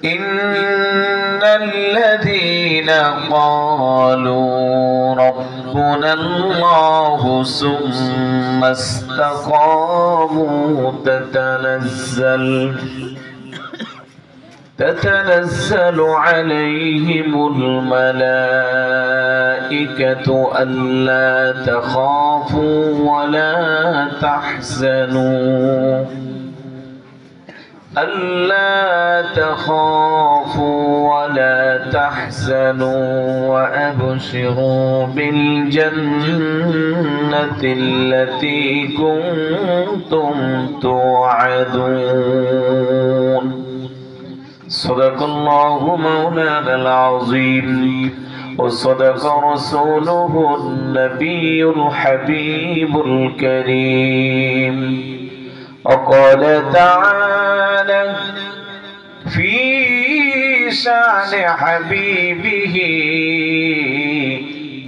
إن الذين قالوا ربنا الله ثم استقاموا تتنزل عليهم الملائكة ألا تخافوا ولا تحزنوا وأبشروا بالجنة التي كنتم توعدون. صدق الله مولانا العظيم وصدق رسوله النبي الحبيب الكريم. وقال تعالى في شأن حبيبه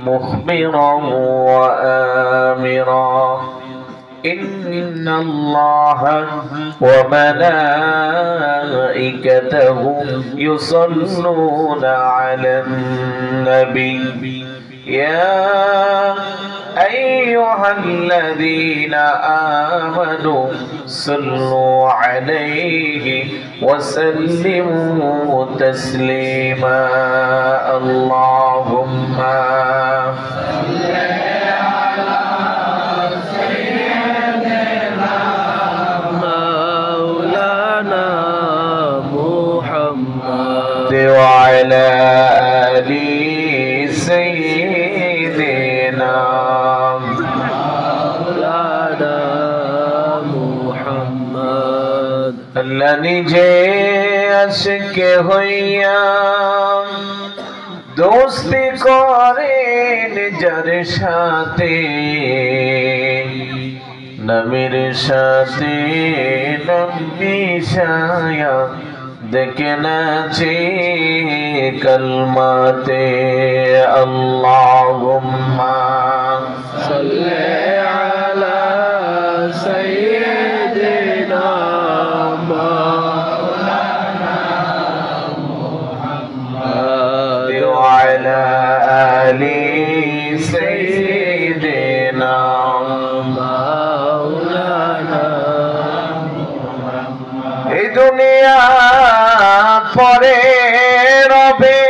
مخبرا وآمرا: إن الله وملائكته يصلون على النبي يا أيها الذين آمنوا صلوا عليه وسلموا تسليما. اللهم صل على سيدنا مولانا محمد وعلى آل سيدنا مولانا محمد। अल्लाह निजे अश्क হইয়া दोस्ती করেন যার সাথে, নবীর সাথে নাম মিশায়া দেখে নাচে কলমাতে। আল্লাহুম্মা সাল্লি আলা সাইয়্যিদিনা মাওলানা মুহাম্মদ ওয়া আলা আলি সাইয়্যিদিনা মাওলানা মুহাম্মদ। এই দুনিয়া পরে রবে,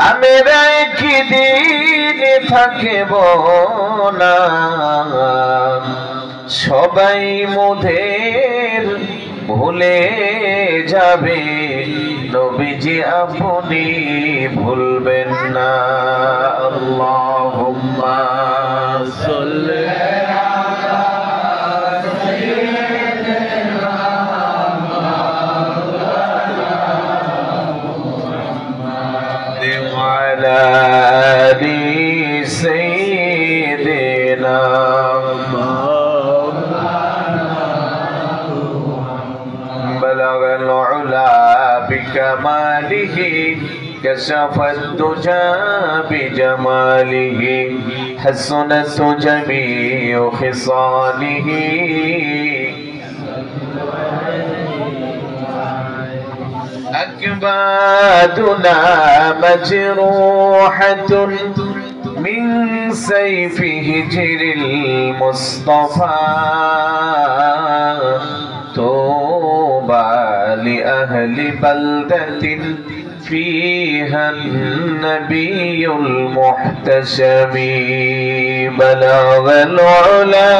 আমরা একদিন থাকব না। সবাই মোদের ভুলে যাবে, নবীজি আপনি ভুলবেন না। আল্লাহুম্মা সাল্লি سيدنا بلغ العلا بكماله كشف الدجى بجماله حسنت جميع خصاله أكبادنا مجروحة من سيف هجر المصطفى طوبى لأهل بلدة فيها النبي المحتشم بلغ العلا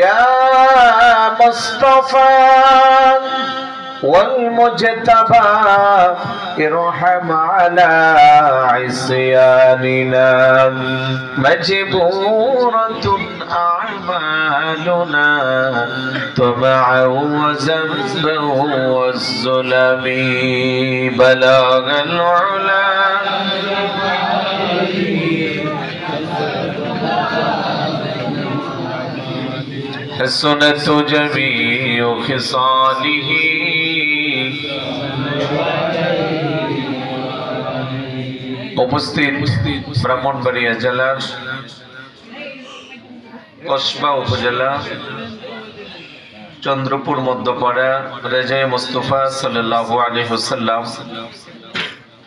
يا مصطفى والمجتبى ارحم على عصياننا مجبورة أعمالنا طمعا وذنبا والظلم بلغ العلا حسنت جميع خصاله উপস্থিত ব্রাহ্মণবাড়িয়া জেলার কসবা উপজেলা চন্দ্রপুর মধ্যপাড়া রেজায়ে মুস্তাফা সাল্লাল্লাহু আলাইহি ওয়াসাল্লাম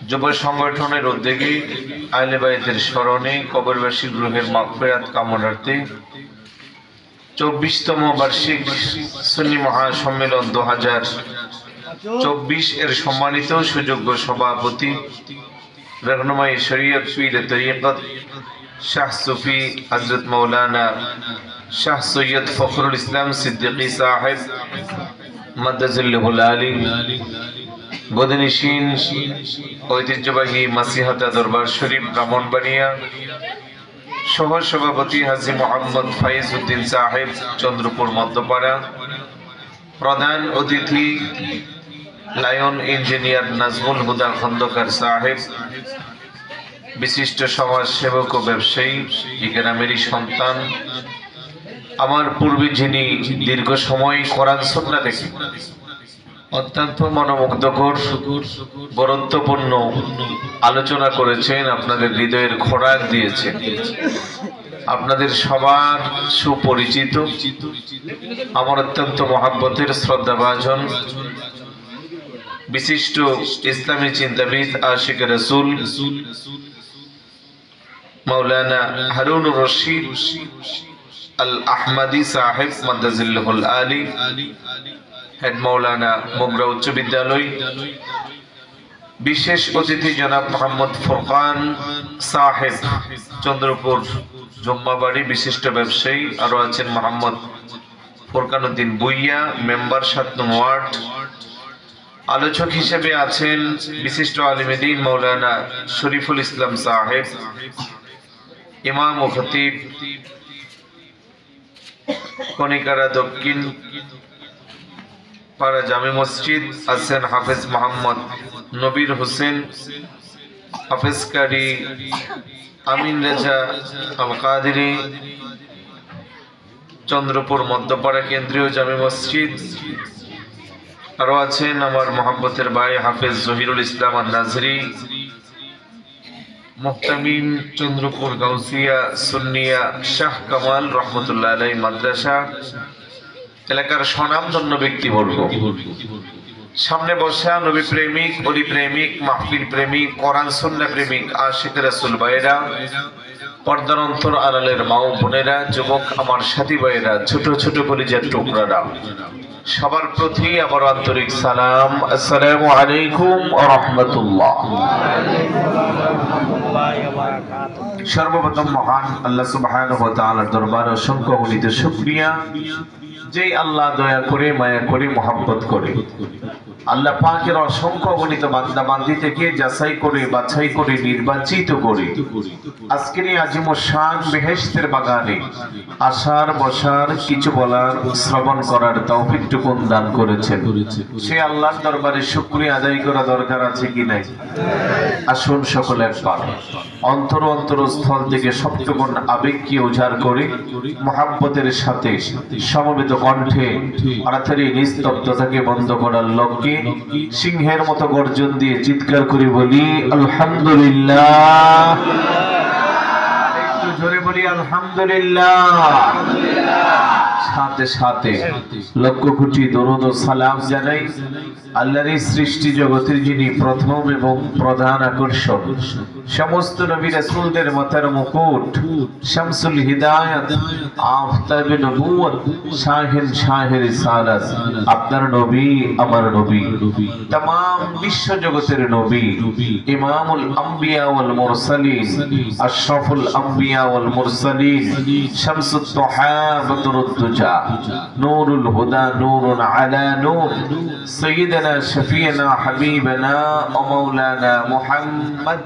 যুব সংগঠনের উদ্যোগে আহলে বাইতের স্মরণে কবরবাসীর রূহের মাগফিরাত কামনার্থে 24তম বার্ষিক সুন্নি মহাসম্মেলন 2024 এর সম্মানিত সুযোগ্য সভাপতি रहनुमाई शरीयत पीर तरीक़त शाह सूफी हजरत मौलाना शाह सैयद फखरुल इस्लाम सिद्दीकी साहिब मद्दजिल्लहुल आली गदनिशीन ঐতিহ্যবাহী মাসিহাতা দরবার শরীফ ব্রাহ্মণবাড়িয়া সহ সভাপতি হাজী মোহাম্মদ ফাইজ উদ্দিন সাহেব চন্দ্রপুর মধ্যপাড়া প্রধান অতিথি লায়ন ইঞ্জিনিয়ার নাজমুল হুদা খন্দকার সাহেব বিশিষ্ট সমাজ সেবক ও ব্যবসায়ী এই গ্রামেরই সন্তান আমার পূর্বে যিনি দীর্ঘ সময় কোরআন সুন্নাহ থেকে অত্যন্ত মনোমুগ্ধকর গুরুত্বপূর্ণ আলোচনা করেছেন, আপনাদের হৃদয়ের খোরাক দিয়েছেন, আপনাদের সবার সুপরিচিত আমার অত্যন্ত মহাব্বতের শ্রদ্ধাভাজন বিশিষ্ট ইসলামী চিন্তাবিদ আশিক রাসূল মাওলানা হারুনুর রশিদ আল আহমদী সাহেব মাদ্দাজিল্লাহুল আলী হেড মাওলানা মোগরা উচ্চ বিদ্যালয়, বিশেষ অতিথি জনাব মোহাম্মদ ফুরকান সাহেব চন্দ্রপুর জম্মাবাড়ি বিশিষ্ট ব্যবসায়ী, আরো আছেন মোহাম্মদ ফুরকান উদ্দিন বুইয়া মেম্বার 7 নং ওয়ার্ড। আলোচক হিসেবে আছেন বিশিষ্ট আলিমে দ্বীন মাওলানা শরীফুল ইসলাম সাহেব, ইমাম ও খতিব কনিকারা দক্ষিণ পাড়া জামে মসজিদ আছেন হাফেজ মোহাম্মদ নবীর হোসেন, হাফেজ কারি আমিন রেজা আল কাদেরী চন্দ্রপুর মধ্যপাড়া কেন্দ্রীয় জামে মসজিদ। আরো আছেন আমার মহব্বতের ভাই হাফেজ জহিরুল ইসলাম আর নাজরি মুহতামিম চন্দ্রপুর গাউসিয়া সুন্নিয়া শাহ কামাল রহমতুল্লাহ আলাইহি মাদ্রাসা এলাকার স্বনামধন্য ব্যক্তিবর্গ, সামনে বসা নবী প্রেমিক, অলি প্রেমিক, মাহফিল প্রেমিক, কোরআন সুন্নাহ প্রেমিক, আশিক রাসূল ভাইরা, পর্দার অন্তর আড়ালের মা ও বোনেরা, যুবক আমার সাথী ভাইরা, ছোট ছোট কলিজার টুকরারা, সবার প্রতি আমার আন্তরিক সালাম। আসসালামু আলাইকুম ওয়া রাহমাতুল্লাহ। সর্বপ্রথম মহান আল্লাহ সুবহানাহু ওয়া তাআলার দরবারে অসংখ্য অগণিত শুকরিয়া, যেই আল্লাহ দয়া করে মায়া করে মহব্বত করে আল্লাহ পাকের অসংখ্য অগণিত বান্দা বান্দি থেকে যাচাই করে বাছাই করে নির্বাচিত করে আজকের এই আজিম শান বেহেশতের বাগানে আসার বসার কিছু বলার শ্রবণ করার তৌফিকটুকু দান করেছেন। সে আল্লাহর দরবারে শুকরিয়া আদায় করা দরকার আছে কি নাই? আসুন সকলে একবার অন্তর অন্তরস্থল থেকে সপ্তগুণ আবেগকে উজাড় করে মহাব্বতের সাথে সমবেত কণ্ঠে অর্থাৎ নিস্তব্ধতাকে বন্ধ করার লক্ষ্যে সিংহের মতো গর্জন দিয়ে চিৎকার করে বলি আলহামদুলিল্লাহ। একটু জোরে বলি আলহামদুলিল্লাহ। সাথে সাথে লক্ষ কোটি দরুদ ও সালাম জানাই আল্লাহর সৃষ্টি জগতের যিনি প্রথম এবং প্রধান আকর্ষণ, সমস্ত নবী রাসূলদের মাথার মুকুট, শামসুল হিদায়াত, আফতাবে নবুয়ত, শাহিন শাহের রিসালাত, আপনার নবী আমার নবী, तमाम বিশ্ব জগতের নবী, ইমামুল আম্বিয়া ওয়াল মুরসালিন, আশরাফুল আম্বিয়া ওয়াল মুরসালিন, শামসুত তুহা বদরুদ দুজা, নূরুল হুদা নূরুন আলা নূর, সাইয়্যিদানা শফিয়না হাবিবানা ওয়া মাওলানা মুহাম্মদ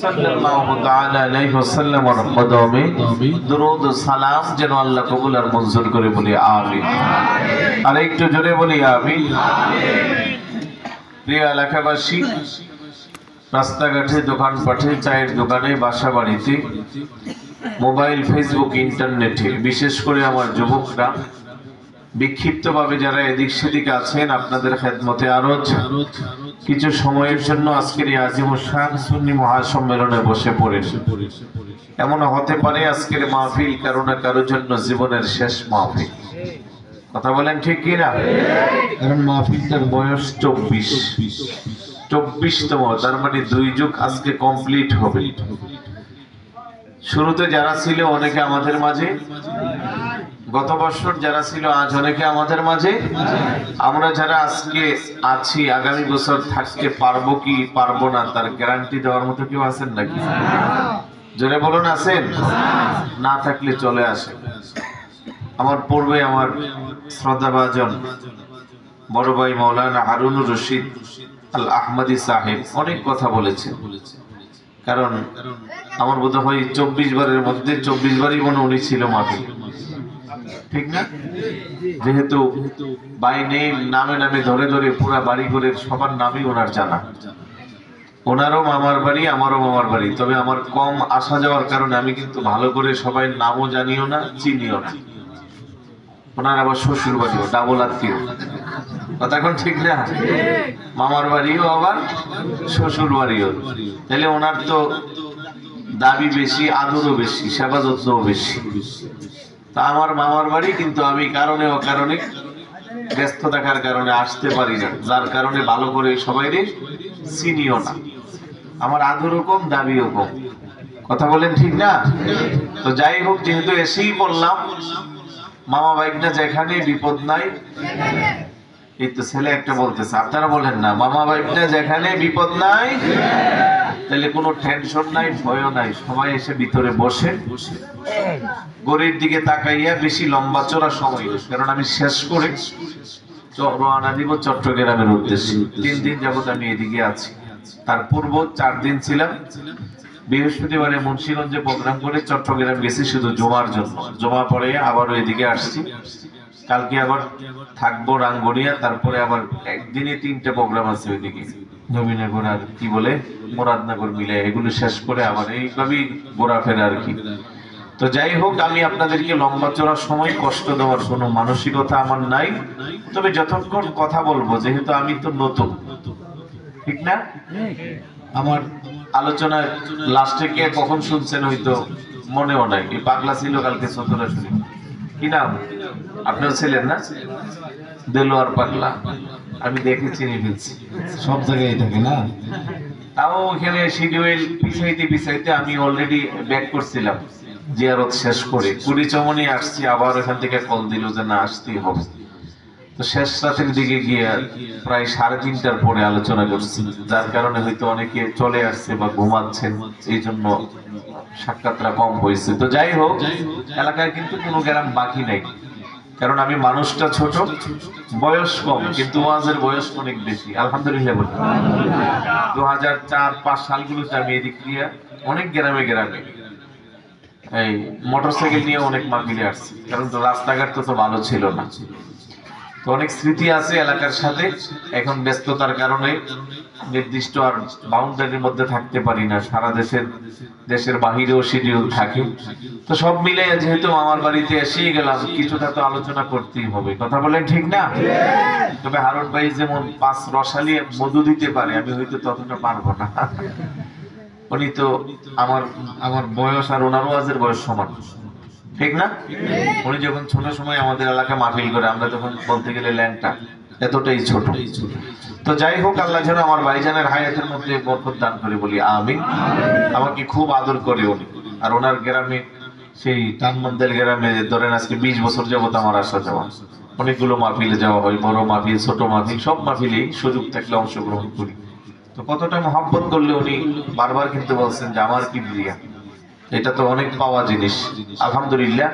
সাল্লাল্লাহু তাআলা আলাইহি ওয়াসাল্লামের কদমে দরুদ ও সালাম যেন আল্লাহ কবুল আর মঞ্জুর করে বলি আমিন। আর একটু জোরে বলি আমিন। প্রিয় এলাকাবাসী, রাস্তাঘাটে, দোকানপাটে, চায়ের দোকানে, বাসা বাড়িতে, মোবাইল, ফেসবুক, ইন্টারনেটে, বিশেষ করে আমার যুবকরা বিক্ষিপ্তভাবে যারা এদিক সেদিক আছেন আপনাদের খেদমতে আরো কিছু সময়ের জন্য আজকের এই আজিমুস শান সুন্নি মহাসম্মেলনে বসে পড়েছি। এমন হতে পারে আজকের মাহফিল কারো না কারোর জন্য জীবনের শেষ মাহফিল। কথা বলেন ঠিক কি না? কারণ মাহফিলটার বয়স 24তম, তার মানে 2 যুগ আজকে কমপ্লিট হবে। শুরুতে যারা ছিল অনেকে আমাদের মাঝে, গত বছর যারা ছিল আজ অনেকে আমাদের মাঝে, আমরা যারা আজকে আছি আগামী বছর থাকতে পারবো কি পারবো না তার গ্যারান্টি দেওয়ার মতো কেউ আছেন নাকি? জোরে বলুন আছেন? না থাকলে চলে আসে। আমার পূর্বে আমার শ্রদ্ধাভাজন বড় ভাই মাওলানা হারুনুর রশিদ আল আহমদি সাহেব অনেক কথা বলেছেন। কারণ আমার বোধ হয় 24 বারের মধ্যে 24 বারই মনে উনি ছিল মাহফিল, ঠিক না? যেহেতু বাই নেম নামে নামে ধরে ধরে পুরা বাড়ি করে সবার নামই ওনার জানা। ওনারও মামার বাড়ি, আমারও মামার বাড়ি, তবে আমার কম আসা যাওয়ার কারণে আমি কিন্তু ভালো করে সবাই নামও জানিও না, চিনিও না। ওনার আবার শ্বশুর বাড়িও, ডাবল আত্মীয়। কথা এখন ঠিক না? মামার বাড়িও আবার শ্বশুর বাড়িও। তাহলে ওনার তো দাবি বেশি, আদরও বেশি, সেবা যত্নও বেশি। তা আমার মামার বাড়ি, কিন্তু আমি কারণে অকারণে ব্যস্ত থাকার কারণে আসতে পারি না, যার কারণে ভালো করে সবাই চিনিও না। আমার আদরও কম, দাবিও কম। কথা বলেন ঠিক না? তো যাই হোক, যেহেতু এসেই বললাম, মামা বাইকটা যেখানে বিপদ নাই, এই তো ছেলে একটা বলতেছে, আপনারা বলেন না, মামা বাইকটা যেখানে বিপদ নাই, তাহলে কোনো টেনশন নাই, ভয়ও নাই। সবাই এসে ভিতরে বসে গড়ির দিকে তাকাইয়া, বেশি লম্বা চড়া সময়, কারণ আমি শেষ করে রওনা দিব চট্টগ্রামের উদ্দেশ্যে। 3 দিন যাবত আমি এদিকে আছি। তার পূর্ব 4 দিন ছিলাম। বৃহস্পতিবারে মুন্সিগঞ্জে প্রোগ্রাম করে চট্টগ্রাম গেছি শুধু জমার জন্য। জমা পরে আবার ওইদিকে আসছি। কালকে আবার থাকবো রাঙ্গুনিয়া, তারপরে আবার একদিনে 3টে প্রোগ্রাম আছে ওইদিকে, নবীনগর আর কি বলে মুরাদনগর মিলে, এগুলো শেষ করে আবার এইভাবেই ঘোরাফেরা আর কি। তো যাই হোক, আমি আপনাদেরকে লম্বা চড়া সময় কষ্ট দেওয়ার কোনো মানসিকতা আমার নাই। তবে যতক্ষণ কথা বলবো, যেহেতু আমি তো নতুন, ঠিক না? আমার আলোচনার লাস্টে কে কখন শুনছেন হয়তো মনেও নাই। এই পাগলা ছিল কালকে চতুরা শরীফ, কি নাম? আপনার ছিলেন না? দেলোয়ার পাগলা। আমি দেখে চিনি ফেলছি, সব জায়গায় থাকে না। তাও ওখানে শিডিউল পিছাইতে আমি অলরেডি ব্যাক করছিলাম জিয়ারত শেষ করে। কুড়িচমনি আসছি, আবার এখান থেকে কল দিল যে না আসতেই হবে। তো শেষ রাতের দিকে গিয়ে প্রায় 3:30টার পরে আলোচনা করছি, যার কারণে হয়তো অনেকে চলে আসছে বা ঘুমাচ্ছেন, এই জন্য সাক্ষাৎটা কম হয়েছে। তো যাই হোক, এলাকায় কিন্তু কোনো গ্রাম বাকি নাই, কারণ আমি মানুষটা ছোট, বয়স কম, কিন্তু ওয়াজের বয়স অনেক বেশি। আলহামদুলিল্লাহ বলি। 2004-5 সালগুলোতে আমি এদিক দিয়ে অনেক গ্রামে এই মোটরসাইকেল নিয়ে অনেক মাহফিলে আসছি, কারণ তো রাস্তাঘাট তো ভালো ছিল না। তো অনেক স্মৃতি আছে এলাকার সাথে। এখন ব্যস্ততার কারণে নির্দিষ্ট আর বাউন্ডারির মধ্যে থাকতে পারি না, সারা দেশের বাহিরেও শিডিউল থাকে। তো সব মিলে যেহেতু আমার বাড়িতে এসেই গেলাম, কিছুটা তো আলোচনা করতেই হবে। কথা বলেন ঠিক না? তবে হারুন ভাই যেমন 5 রসালি মধু দিতে পারে, আমি হয়তো ততটা পারবো না। উনি তো আমার বয়স আর ওনার ওয়াজের বয়স সমান, ঠিক না? উনি যখন ছোট সময় আমাদের এলাকা মাহফিল করে, আমরা তখন বলতে গেলে ল্যাংটা, এতটাই ছোট। তো যাই হোক, আল্লাহ যেন আমার ভাইজানের হায়াতের মধ্যে বরকত দান করে, বলি আমিন। আমাকে খুব আদর করে উনি। আর ওনার গ্রামে, সেই টানমন্দেল গ্রামে ধরেন আজকে 20 বছর যাবত আমার আসা যাওয়া। অনেকগুলো মাহফিলে যাওয়া হয়, বড় মাহফিল, ছোট মাহফিল, সব মাহফিলেই সুযোগ থাকলে অংশগ্রহণ করি। তো কতটা মহব্বত করলে উনি বারবার কিন্তু বলছেন যে আমার কি প্রিয়া। এটা তো অনেক পাওয়া জিনিস। আলহামদুলিল্লাহ,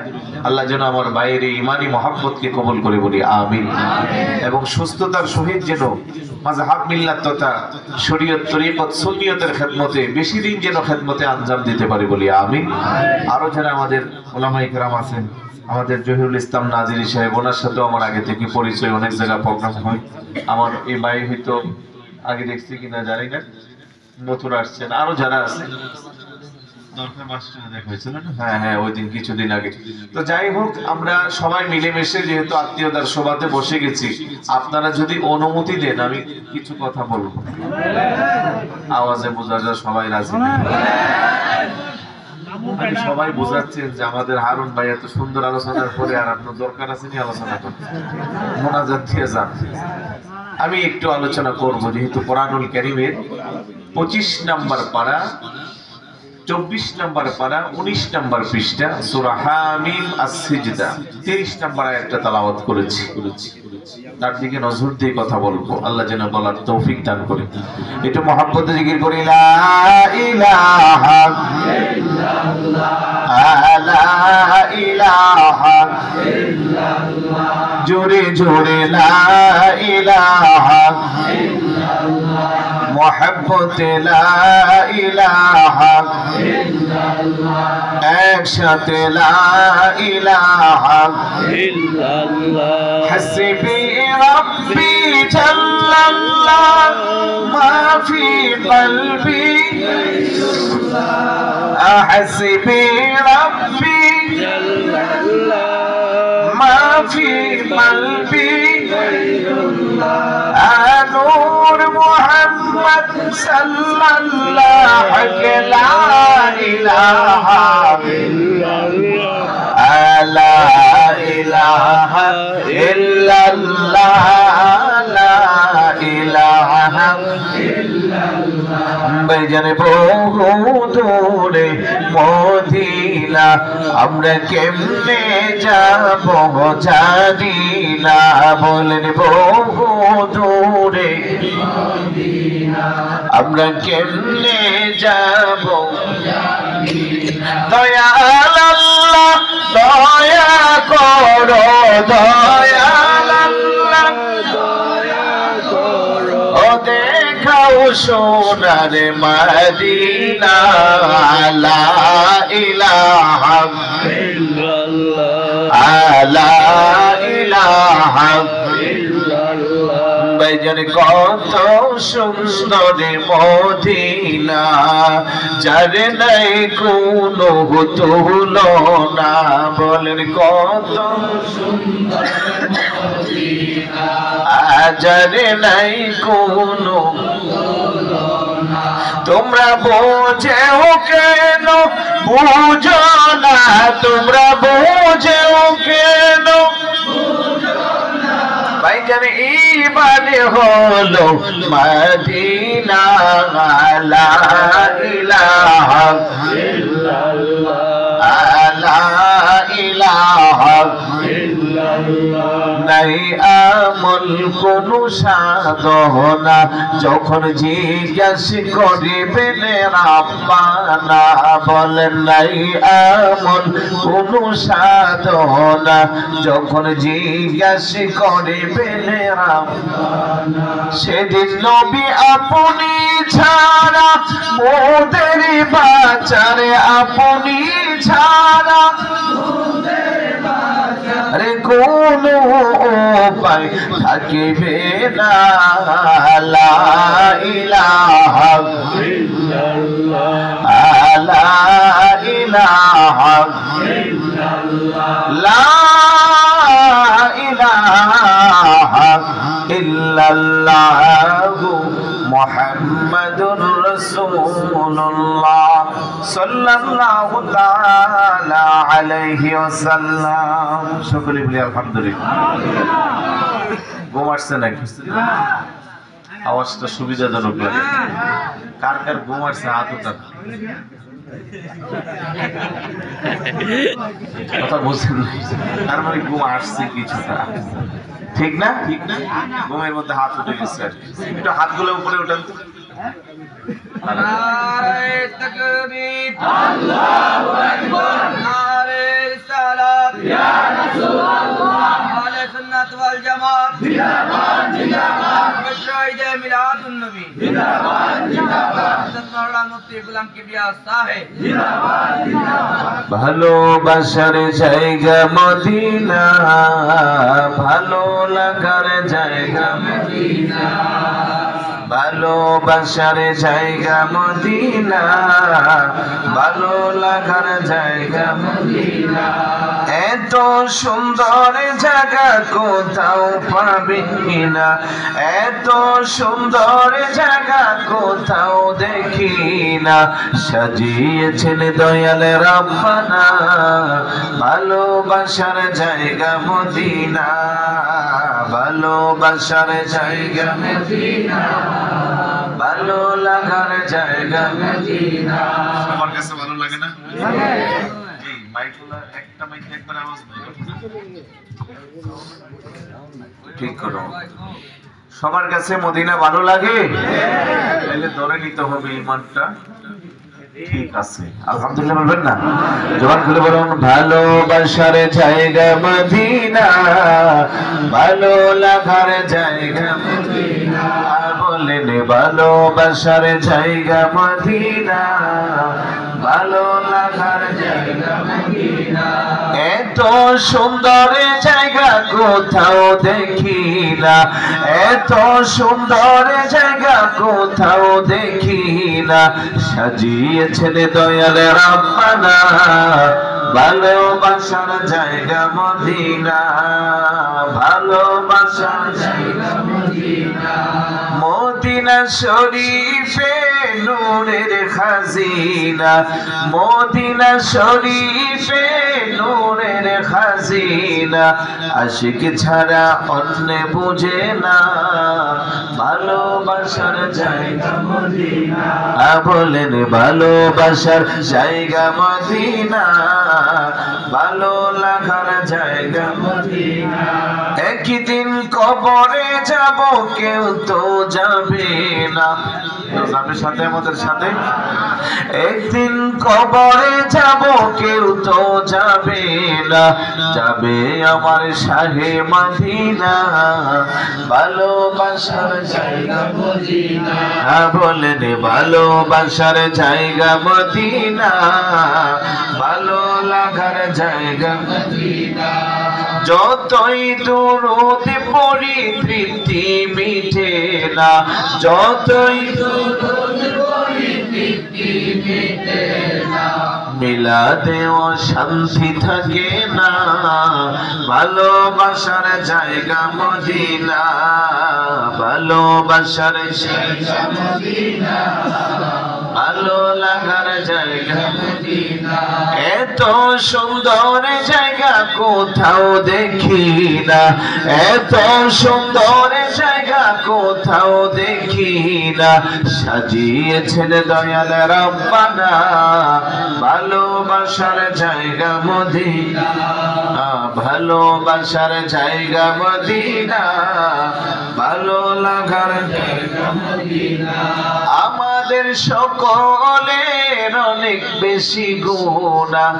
আল্লাহ যেন আমার ভাইয়ের এই ইমানি মহব্বতকে কবুল করে, বলি আমিন। এবং সুস্থতার সহিত যেন মাযহাব মিল্লাত তথা শরীয়ত তরিকত সুন্নিয়তের খেদমতে বেশি দিন যেন খেদমতে আঞ্জাম দিতে পারে, বলি আমিন। আরো যারা আমাদের উলামায়ে কেরাম আছেন, আমাদের জহিরুল ইসলাম নাজিরি সাহেব, ওনার সাথেও আমার আগে থেকে পরিচয়, অনেক জায়গা প্রোগ্রাম হয়। আমার এই ভাই হয়তো আগে দেখছি কিনা জানি না, নতুন আসছেন। আরো যারা আছেন, দরকার মাস্টারে দেখা হয়েছিল না? হ্যাঁ হ্যাঁ, ওই দিন কিছুদিন আগে। তো যাই হোক, আমরা সবাই মিলেমিশে যেহেতু আত্মীয়তার সভাতে বসে গেছি, আপনারা যদি অনুমতি দেন আমি কিছু কথা বলবো। আওয়াজে বোঝা যায় সবাই রাজি। সবাই বোঝাচ্ছেন যে আমাদের হারুন ভাই এত সুন্দর আলোচনার পরে আর আপনার দরকার আছে নি আলোচনা করতে, মোনাজাত দিয়ে যান। আমি একটু আলোচনা করব, যেহেতু কোরআনুল কারীমের 25 নম্বর পারা, 24 নম্বর পারা, 19 নম্বর পৃষ্ঠা, সূরা হামিম আস-সিজদা 23 নম্বর আয়াতটা তেলাওয়াত করেছি। তার দিকে নজর দিয়ে কথা বলবো, আল্লাহ যেন বলার তৌফিক দান করে। একটু মহব্বতে জিকির করি, লা ইলাহা ইল্লাল্লাহ, লা ইলাহা ইল্লাল্লাহ, জোরে জোরে লা ইলাহা ইল্লাল্লাহ, মহব্বতে লা ইলাহা ইল্লাল্লাহ, একসাথে লা ইলাহা ইল্লাল্লাহ, হাসবি রব্বি জাল্লাল্লাহ মা ফি কলবি, হাসবি রব্বি জাল্লাল্লাহ মা ফি কলবি, নূর মুহাম্মদ সাল্লাল্লাহু লা ইলাহা ইল্লাল্লাহ, লা ইলাহা ইল্লাল্লাহ, লা ইলাহা ইল্লাল্লাহ। বেজানে বহু দূরে মদিনা, আমরা কেমনে যাব জানি না, বলেন বহু দূরে মদিনা, আমরা কেমনে যাব, দয়াল আল্লাহ দয়া করো, দয়াল আল্লাহ দয়া করো, ও দেখাও সোনার মদিনা, লা ইলাহা ইল্লাল্লাহ, লা ইলাহা ইল্লাল্লাহ। ভাইজান কত সুন্দর মদিনা, যার নাই কোনো তুলনা, বলেন কত সুন্দর মদিনা, যার নাই কোনো তুলনা। তোমরা বোঝেও কেন বুঝো না, তোমরা বোঝেও কেন ভাইজান, ইবাদে হলো মদিনা, লা ইলাহা ইল্লাল্লাহ, লা ইলাহা ইল্লাল্লাহ। নাই আমল কোন সাধনা, যখন জিজ্ঞাস করিবেন রাব্বানা, বলেন নাই আমল কোন সাধনা, যখন জিজ্ঞাস করিবেন রাব্বানা। সেদিন নবী আপনি ছাড়া মোদের বাঁচারে, আপনি ছাড়া আরে কোন উপায় থাকিবে না, লা ইলাহা ইল্লাল্লাহ, লা ইলাহা ইল্লাল্লাহ, লা ইলাহা ইল্লাল্লাহ, মুহাম্মাদুর রাসূলুল্লাহ সাল্লাল্লাহু তাআলা আলাইহি ওয়াসাল্লাম। সকলে বলি আলহামদুলিল্লাহ। ঘুম আসছে নাকি? আওয়াজটা সুবিধাজনক লাগে। কার কার ঘুম আসছে হাত উঠান। কথা বলছেন না, তার মানে ঘুম আসছে কিছুটা, ঠিক না? ঠিক না, ঘুমের মধ্যে হাত উঠে গেছে। একটু হাতগুলো উপরে উঠান তো। নারে তাকবীর, আল্লাহু আকবার, নারে রিসালাত, ইয়া রাসূলুল্লাহ, আহলে সুন্নাত ওয়াল জামাত জিন্দাবাদ, জিন্দাবাদ, শহীদে মিলাদুন নবী জিন্দাবাদ, জিন্দাবাদ, হযরত মাওলানা মুফতি গোলাম কিবরিয়া সাহেব জিন্দাবাদ, জিন্দাবাদ। ভালোবাসার জায়গা মদিনা, ভালো লাগার জায়গা মদিনা, ভালোবাসার জায়গা মদিনা, ভালো লাগার জায়গা মদিনা। এত সুন্দর জায়গা কোথাও পাবি না, এত সুন্দর জায়গা কোথাও দেখি না। সাজিয়েছেন দয়াল রব্বানা, ভালোবাসার জায়গা মদিনা, ভালোবাসার জায়গা মদিনা, ভালো লাগার জায়গা মদিনা। আমার কাছে ভালো লাগে না? এই মাইকগুলো একটা মাইক একবার আওয়াজ নাই, ঠিক করো। সবার কাছে মদিনা ভালো লাগে? তাহলে ধরে নিতে হবে ইমানটা ঠিক আছে। আলহামদুলিল্লাহ বলবেন না? জবান খুলে বলুন, ভালোবাসার জায়গা মদিনা, ভালো লাগার জায়গা মদিনা। বলেন ভালোবাসার জায়গা মদিনা, ভালো লাগার জায়গা মদিনা। এত সুন্দর জায়গা কোথাও দেখি না, এত সুন্দর জায়গা কোথাও দেখি না। সাজিয়েছেন দয়াল রব্বানা, ভালোবাসার জায়গা মদিনা, ভালোবাসার জায়গা মদিনা। মদিনা শরীফে নূরের খাজিনা, মদিনা শরীফে নূরের খাজিনা। আশিক ছাড়া অন্য বুঝে না, ভালোবাসার জায়গা মদিনা। বলেন ভালোবাসার জায়গা মদিনা, ভালো লাগার জায়গা মদিনা। একদিন কবরে যাব, কেউ তো যাবে না। যাবে সাথে আমাদের সাথে? একদিন কবরে যাব, কেউ তো যাবে না। যাবে আমার শাহে মদিনা, ভালোবাসার জায়গা মদিনা। বলেন ভালোবাসার জায়গা মদিনা, ভালো লাগার জায়গা মদিনা। যতই দুরূদ পড়ি তৃপ্তি মিটে না, যতই দুরূদ পড়ি তৃপ্তি মিটে না। মিলাদেও শান্তি থাকে না, ভালোবাসার জায়গা মদিনা, ভালোবাসার জায়গা মদিনা, ভালো লাগার জায়গা মদিনা। এত সুন্দর জায়গা কোথাও দেখি না, এত সুন্দর জায়গা কোথাও দেখি না। সাজিয়েছেন দয়াল রব্বানা, ভালোবাসার জায়গা মদিনা, ভালোবাসার জায়গা মদিনা, ভালো লাগার জায়গা মদিনা। আমাদের সকলের অনেক বেশি গুনাহ,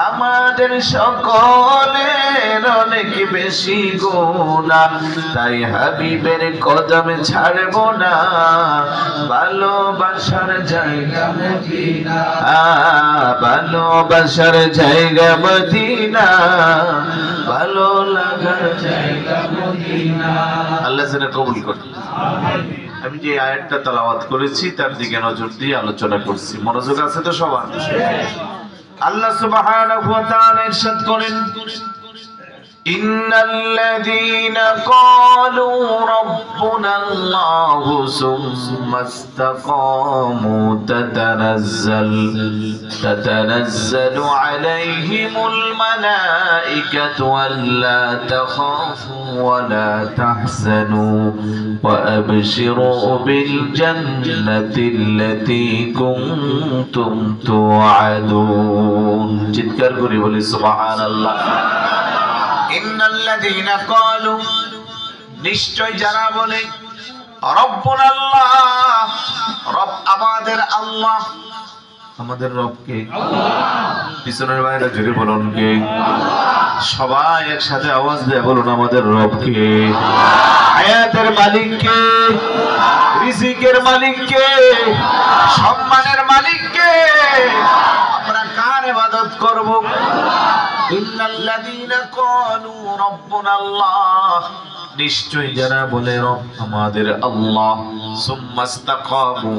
আমাদের সকলের অনেক বেশি গুনাহ। তাই হাবিবের কদম ছাড়ব না, ভালোবাসার জায়গা মদিনা, ভালোবাসার জায়গা মদিনা, ভালো লাগার জায়গা মদিনা। আল্লাহ যেন কবুল করুন। আমি যে আয়াতটা তেলাওয়াত করেছি তার দিকে নজর দিয়ে আলোচনা করছি, মনোযোগ আছে তো সবার? আল্লাহ সুবহানাহু ওয়া তাআলা ইরশাদ করেন, ইন্নাল্লাযীনা ক্বালু রাব্বুনাল্লাহু সুম্মা ইসতাকামু তাতানাজ্জালু আলাইহিমুল মালাঈকাতু আল্লা তাখাফু ওয়া লা তাহজানু ওয়া আবশিরু বিল জান্নাতিল্লাতী কুনতুম তুআদুন। চিৎকার করে বলি সুবহানাল্লাহ। ইন্নাল্লাযীনা ক্বালু, নিশ্চয় যারা বলে, রব্বুনাল্লাহ, রব আমাদের আল্লাহ। আমাদের রব কে? পিছনের বাইরে জোরে বলুন কে? সবাই একসাথে আওয়াজ দিয়ে বলুন, আমাদের রব কে? হায়াতের মালিক কে? রিজিকের মালিক কে? সম্মানের মালিক কে? আমরা কার ইবাদত করব? ইন্নাল্লাযীনা ক্বালু রাব্বুনাল্লাহ, নিশ্চয়ই যারা বলে রব আমাদের আল্লাহ সুম্মাস্তাকামু,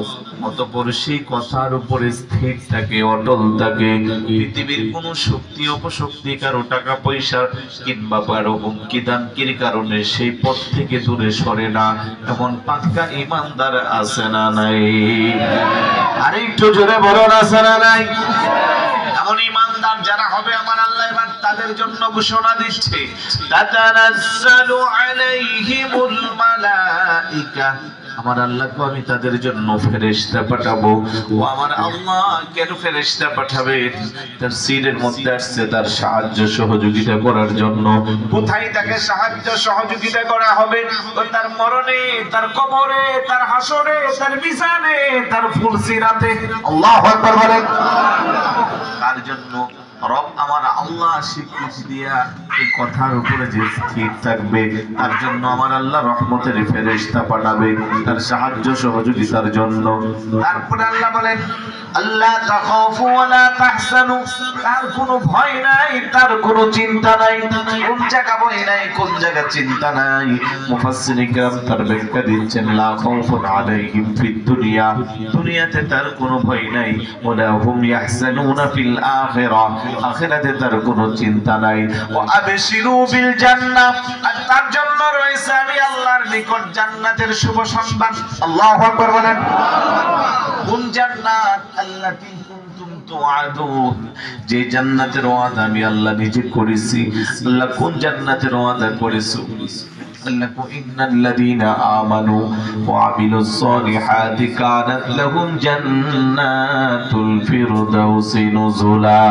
অতঃপর সেই কথার উপরে স্থির থাকে, অটল থাকে, পৃথিবীর কোন শক্তি অপশক্তি, কারো টাকা পয়সা কিংবা কারো হুমকি দামকির কারণে সেই পথ থেকে দূরে সরে না, এমন পাক্কা ইমানদার আছে না নাই? আর একটু জোরে বলুন আছে না নাই? এমন ইমানদার যারা হবে আমার আল্লাহ এবার তাদের জন্য ঘোষণা দিচ্ছে, তাতানাজ্জালু আলাইহিমুল মালাইকা, আমার আল্লাহকে আমি তাদের জন্য ফেরেশতা পাঠাবো। ও আমার আল্লাহ কেন ফেরেশতা পাঠাবেন? তাফসীরের মধ্যে আসছে তার সাহায্য সহযোগিতা করার জন্য। কোথায় তাকে সাহায্য সহযোগিতা করা হবে? তার মরণে, তার কবরে, তার হাসরে, তার মিজানে, তার ফুলসিরাতে। আল্লাহু আকবার বলেন। তার জন্য রব আমার আল্লাহ স্বীকৃতি দিয়া এই কথার উপরে যে স্থির থাকবে, তার জন্য আমার আল্লাহ রহমতের ফেরেশতা পাঠাবে তার সাহায্য সহযোগিতার জন্য। তারপরে আল্লাহ বলেন, আল্লাহ তাখাফু ওয়া লা তাহজানু, তার কোনো ভয় নাই, তার কোনো চিন্তা নাই। কোন জায়গা ভয় নাই, কোন জায়গা চিন্তা নাই? মুফাসসিরিন কিরাম তার ব্যাখ্যা দিচ্ছেন, লা খাউফুন আলাইহিম ফিদ দুনিয়া, দুনিয়াতে তার কোনো ভয় নাই, ওয়া লা হুম ইয়াহজানুনা ফিল আখিরাহ, আখিরাতে তার কোনো চিন্তা নাই। ওয়া আবশিরু বিল জান্নাহ, আর তার জন্য রয়েছে আমি আল্লাহর নিকট জান্নাতের শুভ সংবাদ। আল্লাহু আকবার বলেন। কোন জান্নাত? আল্লাতী কুনতুম তুআদুন, যে জান্নাতের ওয়াদা আমি আল্লাহ নিজে করেছি। আল্লাহ কোন জান্নাতের ওয়াদা করেছে? আল্লাহ কো ইন্নাল্লাযীনা আমানু ওয়া আমিলুস সালিহাতি কানাত লাহুম জান্নাতুল ফিরদাউসি নুজুলা।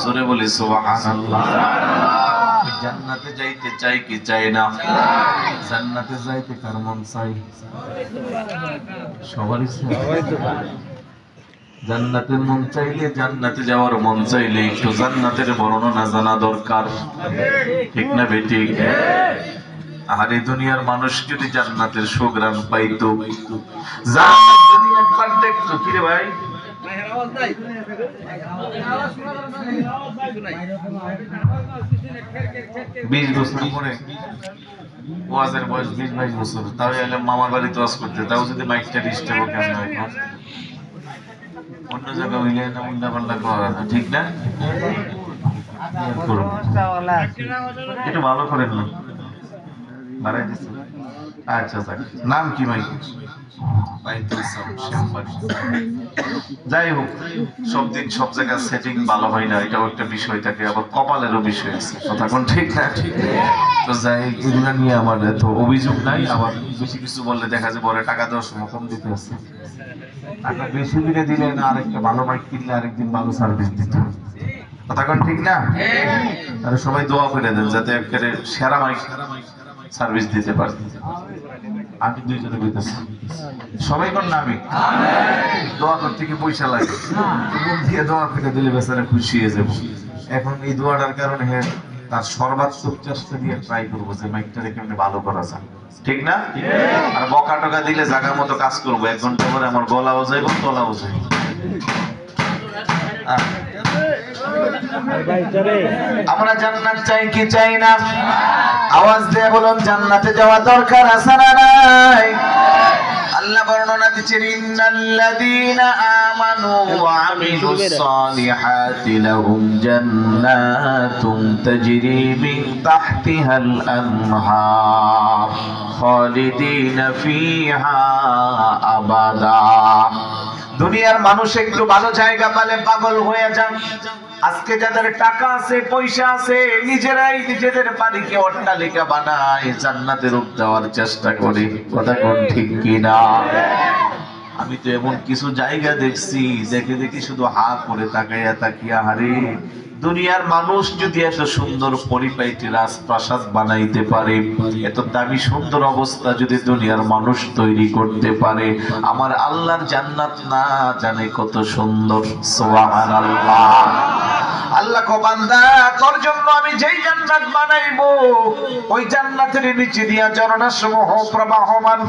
সূরা বলি সুবহানাল্লাহ। জান্নাতে যাইতে চাই কি চাই না? জান্নাতে যাইতে কার মন চাই? সবারই চাই। জান্নাতের মন চাইলে, জান্নাতে যাওয়ার মন চাইলে একটু জান্নাতের বর্ণনা জানা দরকার, ঠিক না বেটি? আর এই দুনিয়ার মানুষ যদি জান্নাতের সুঘ্রাণ পাইতো, জান্নাত যদি একবার দেখতো, কি রে ভাই? 20 বছর পরে, ওয়াজের বয়স 20-22 বছর, তাও এলাম মামার বাড়িতে ওয়াজ করতে, তাও যদি মাইকটা ডিস্টার্ব কেমন হয়? অন্য জায়গায় হইলে না উল্টা পাল্টা করা না, ঠিক না? একটু ভালো করেন না, বাড়াই দিচ্ছে। আচ্ছা যাক, নাম কি ভাই? যাই হোক, সব দিন সব জায়গায় সেটিং ভালো হয় না, এটাও একটা বিষয় থাকে, আবার কপালেরও বিষয় আছে, কথা কোন ঠিক না? তো যাই, এগুলা নিয়ে আমার এত অভিযোগ নাই। আবার বেশি কিছু বললে দেখা যায় পরে টাকা দেওয়ার সময় কম দিতে আছে, টাকা বেশি দিলে দিলে না, আরেকটা ভালো মাইক কিনলে আরেকদিন ভালো সার্ভিস দিত, কথা কোন ঠিক না? আর সবাই দোয়া করে দেন যাতে একেবারে সেরা মাইক সার্ভিস দিতে পারে। আমি দুইজনে বলতেছি, সবাই কোন নামে দোয়া করতে কি পয়সা লাগে? মন দিয়ে দোয়া করে দিলে বেচারা খুশি হয়ে যাবো। এখন এই দোয়াটার কারণে তার সর্বাত্মক চেষ্টা দিয়ে ট্রাই করবো যে মাইকটারে কেমনে ভালো করা যায়, ঠিক না? আর বকা টকা দিলে জায়গার মতো কাজ করবো, 1 ঘন্টা পরে আমার গলাও যাইব, তলাও যাইব। আমরা জান্নাত চাই কি চাই না? আওয়াজ দিয়ে বলুন, জান্নাতে যাওয়া দরকার আছে না নাই? আল্লাহ বর্ণনা দিচ্ছেন, ইন্নাল্লাযীনা আমানু ওয়া আমিলুস সালিহাতি লাহুম জান্নাতুন তাজরি মিন তাহতিহাল আনহার খালিদিনা ফিহা আবাদা। দুনিয়ার মানুষ একটু ভালো জায়গা পেলে পাগল হয়ে যান। আজকে যাদের টাকা আছে, পয়সা আছে, নিজেরাই নিজেদের বাড়িকে অট্টালিকা বানায়, জান্নাতের রূপ দেওয়ার চেষ্টা করে, কথা কোন ঠিক কিনা? আমি তো এমন কিছু জায়গা দেখছি, দেখে দেখি শুধু হা করে তাকাইয়া তাকিয়া, হারে দুনিয়ার মানুষ যদি এত সুন্দর পরিপাটি রাজপ্রাসাদ বানাইতে পারে, এত দামি সুন্দর অবস্থা যদি দুনিয়ার মানুষ তৈরি করতে পারে, আমার আল্লাহর জান্নাত না জানে কত সুন্দর। সুবহানাল্লাহ। আল্লাহ কো, বান্দা তোর জন্য আমি যেই জান্নাত বানাইবো, ওই জান্নাতের নিচে দিয়া ঝর্ণা সমূহ প্রবাহমান।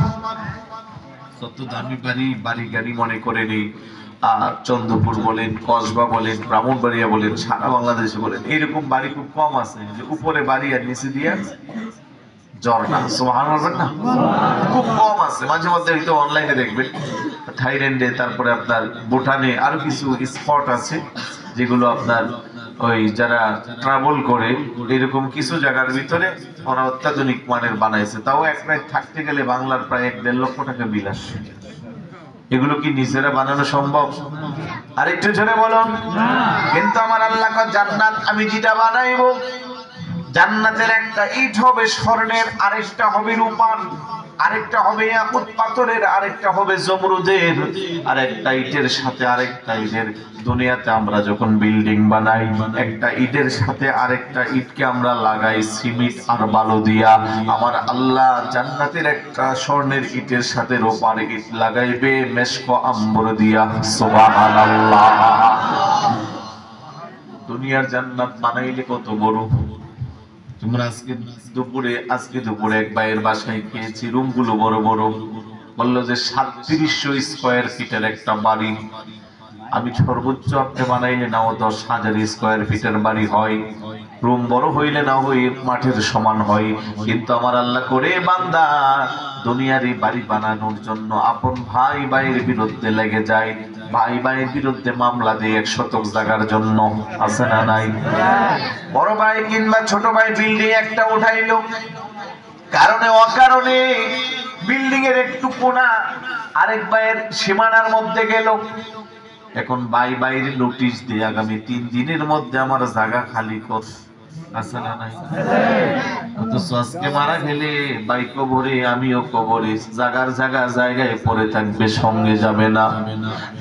কত দামি বাড়ি গাড়ি মনে করে নেই, আর চন্দ্রপুর বলেন, কসবা বলেন, ব্রাহ্মণবাড়িয়া বলেন, সারা বাংলাদেশে বলেন, এরকম বাড়ি খুব কম আছে যে উপরে বাড়ি আর নিচে দিয়ে ঝর্ণা, সুবহানাল্লাহ না, খুব কম আছে। মাঝে মধ্যে হয়তো অনলাইনে দেখবেন থাইল্যান্ডে, তারপরে আপনার ভুটানে আরো কিছু স্পট আছে যেগুলো আপনার ওই যারা ট্রাভেল করে এরকম কিছু জায়গার ভিতরে ওরা অত্যাধুনিক মানের বানাইছে। তাও এক রাত থাকতে গেলে বাংলার প্রায় 1.5 লক্ষ টাকা বিল আসে। এগুলো কি নিজেরা বানানো সম্ভব? আরেকটু জোরে বলুন। কিন্তু আমার আল্লাহ কয় জান্নাত আমি যেটা বানাইবো, জান্নাতের একটা ইট হবে স্বর্ণের, আরেকটা হবে রূপার, আরেকটা হবে ইয়াকুত পাথরের, আরেকটা হবে জমরুদের, আরেকটা ইটের সাথে আরেকটা ইটের। দুনিয়াতে আমরা যখন বিল্ডিং বানাই, একটা ইটের সাথে আরেকটা ইটকে আমরা লাগাই সিমেন্ট আর বালু দিয়া। আমার আল্লাহ জান্নাতের একটা স্বর্ণের ইটের সাথে রূপার ইট লাগাইবে মেশক আম্বর দিয়া। সুবহানাল্লাহ। দুনিয়ার জান্নাত বানাইলে কত বড়! তোমরা আজকে দুপুরে এক ভাইয়ের বাসায় খেয়েছি, রুমগুলো বড় বড়। বললো যে 3700 স্কয়ার ফিটের একটা বাড়ি। আমি সর্বোচ্চ আপনি বানাইলে নাও 10,000 স্কয়ার ফিটের বাড়ি হয়, রুম বড় হইলে না হই মাঠের সমান হয়। কিন্তু আমার আল্লাহ করে বান্দা দুনিয়ার এই বাড়ি বানানোর জন্য আপন ভাই ভাইয়ের বিরুদ্ধে লেগে যায়, ভাই ভাইয়ের বিরুদ্ধে মামলা দিয়ে 1 শতক জায়গার জন্য। আছে না নাই? বড় ভাই কিংবা ছোট ভাই বিল্ডিং একটা উঠাইলো, কারণে অকারণে বিল্ডিং এর একটু কোণা আরেক ভাইয়ের সীমানার মধ্যে গেল। এখন ভাই বাইরে নোটিশ দিয়ে আগামী 3 দিনের মধ্যে আমার জায়গা খালি কর। আছে না নাই? অথচ আজকে মারা গেলে ভাই কবরে, আমিও কবরে, জায়গায় পড়ে থাকবে, সঙ্গে যাবে না।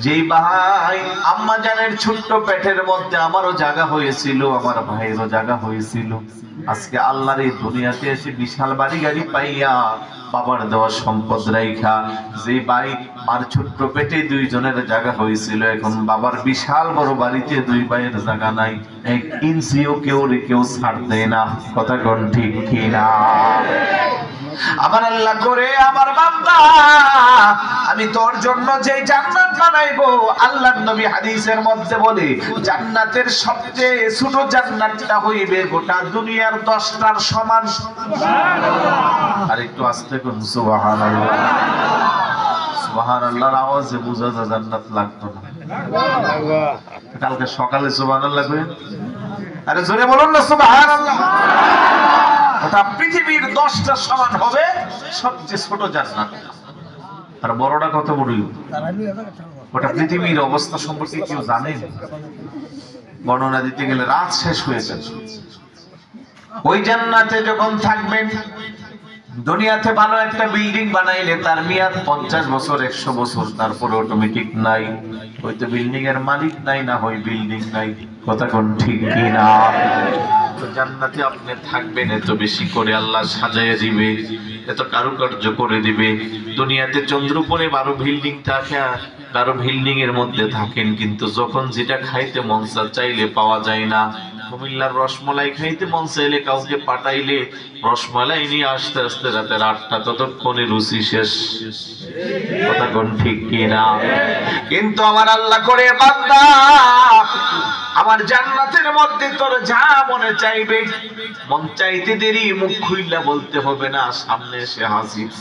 যেই ভাই আম্মা জানের ছোট্ট পেটের মধ্যে আমারও জায়গা হয়েছিল, আমার ভাইয়েরও জায়গা হয়েছিল, আজকে আল্লাহর এই দুনিয়াতে এসে বিশাল বাড়ি গাড়ি পাইয়া বাবার দেওয়া সম্পদ রাইখা, যে ভাই মার ছোট্ট পেটে 2 জনের জায়গা হয়েছিল, এখন বাবার বিশাল বড় বাড়িতে 2 ভাইয়ের জায়গা নাই। 1 ইঞ্চিও কেউ ছাড় দেয় না। কথা কোন ঠিক কি না? আমার আল্লাহ করে আমার বান্দা আমি তোর জন্য যে জান্নাত বানাইবো, আল্লাহর নবী হাদিসের মধ্যে বলে জান্নাতের সবচেয়ে ছোট জান্নাতটা হইবে গোটা দুনিয়ার 10টার সমান। সুবহানাল্লাহ। আর একটু আস্তে কোন সুবহানাল্লাহ। সুবহানাল্লাহর আওয়াজে বুঝা যায় জান্নাত লাগতো না। কালকে সকালে সুবহানাল্লাহ কই, আরে জোরে বলুন না সুবহানাল্লাহ। ওটা পৃথিবীর 10টা সমান হবে সবচেয়ে ছোট জান্নাত। আর বড়টা কত বড়? ওটা পৃথিবীর অবস্থা সম্পর্কে কেউ জানে? বর্ণনা দিতে গেলে রাত শেষ হয়ে যাবে। ওই জান্নাতে যখন থাকবেন, দুনিয়াতে ভালো একটা বিল্ডিং বানাইলে তার মেয়াদ 50 বছর 100 বছর, তারপরে অটোমেটিক নাই। হয়তো বিল্ডিং এর মালিক নাই, না হয় বিল্ডিং নাই। কথা কোন ঠিক কি না? জান্নাতে আপনি থাকবেন, এত বেশি করে আল্লাহ সাজাইয়া দিবে, এত কারুকার্য করে দিবে। দুনিয়াতে চন্দ্রপুরে 12 বিল্ডিং থাকে, 12 বিল্ডিং এর মধ্যে থাকেন, কিন্তু যখন যেটা খাইতে মন চাইলে পাওয়া যায় না। কুমিল্লার রসমলাই খাইতে মন চাইলে কাউকে পাঠাইলে রসমালাই নিয়ে আসতে আসতে রাতের 8টা, ততক্ষণে রুচি শেষ। কথা কোন ঠিক কি না? কিন্তু আমার আল্লাহ করে বান্দা আমার জান্নাতের মধ্যে তোর যা মনে চাইবে, মন চাইতে দেরি, মুখ খুইলা বলতে হবে না, সামনে এসে হাজির।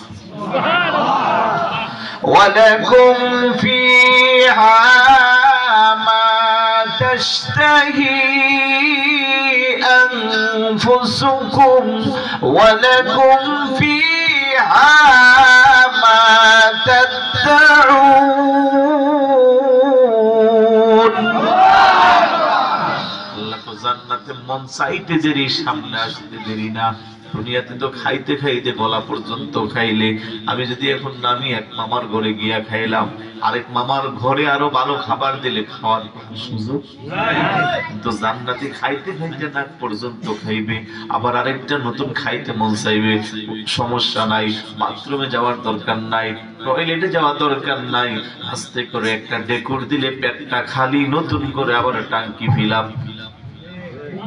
ওয়ালাকুম ফিহা মা তাশতাহি আনফুসুকুম ওয়ালাকুম ফিহা মা তাদউন। জান্নাতে মন চাইতে দেরি, সামনে আসতে দেরি না। দুনিয়াতে তো খাইতে খাইতে গলা পর্যন্ত খাইলে, আমি যদি এখন নামি এক মামার ঘরে গিয়া খাইলাম, আরেক মামার ঘরে আরো ভালো খাবার দিলে খাওয়ার সুযোগ নাই। কিন্তু জান্নাতে খাইতে খাইতে নাক পর্যন্ত খাইবে, আবার আরেকটা নতুন খাইতে মন চাইবে, সমস্যা নাই। বাথরুমে যাওয়ার দরকার নাই, টয়লেটে যাওয়ার দরকার নাই, আস্তে করে একটা ডেকুর দিলে পেটটা খালি, নতুন করে আবার টাঙ্কি ফিলাম।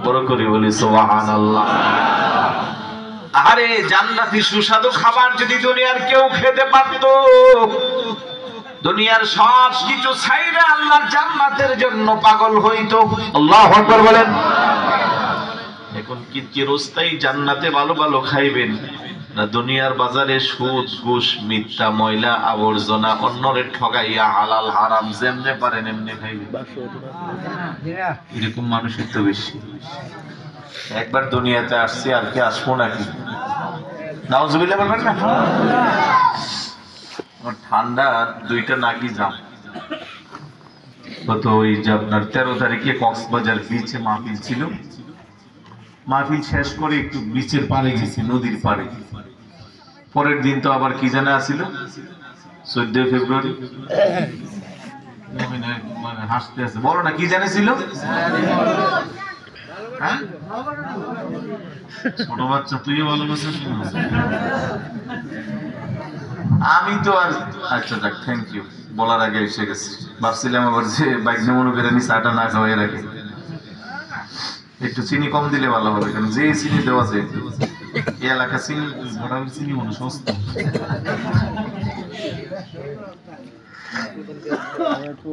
বড় করে বলি সুবহানাল্লাহ। আরে জান্নাতি সুস্বাদু খাবার যদি দুনিয়ার কেউ খেতে পারত, দুনিয়ার সব কিছু ছাইরা আল্লাহর জান্নাতের জন্য পাগল হইতো। আল্লাহু আকবার বলেন। এখন কি চিরস্থায়ী জান্নাতে ভালো ভালো খাইবেন, না দুনিয়ার বাজারে সুদ ঘুষ মিথ্যা ময়লা আবর্জনা অন্যরে ঠগাইয়া হালাল হারাম যেমনে পারেন এমনি খাইবে, এরকম মানুষের তো বেশি। একবার দুনিয়াতে আসছি আর কি আসবো নাকি? নাউজুবিল্লাহ বলবেন না? ঠান্ডা দুইটা নাকি যাম তো ওই যে আপনার 13 তারিখে কক্সবাজার বিচে মাহফিল ছিল। মাহফিল শেষ করে একটু বিচের পাড়ে গেছি, নদীর পাড়ে। পরের দিন তো আবার কি জানা আসিল, 14 ফেব্রুয়ারি। মানে হাসতে আছে, বলো না কি জানেছিল? হ্যাঁ ছোট বাচ্চা, তুই ভালো বলছিস। আমি তো আর আচ্ছা যাক, থ্যাংক ইউ বলার আগে এসে গেছি। ভাবছিলাম আবার যে বাইক নিয়ে মনে করে আমি চাটা না খাওয়াই রাখি, একটু চিনি কম দিলে ভালো হবে, কারণ যে চিনি দেওয়া যায় এই এলাকা চিনি ভোটারের চিনি মনে সস্তা।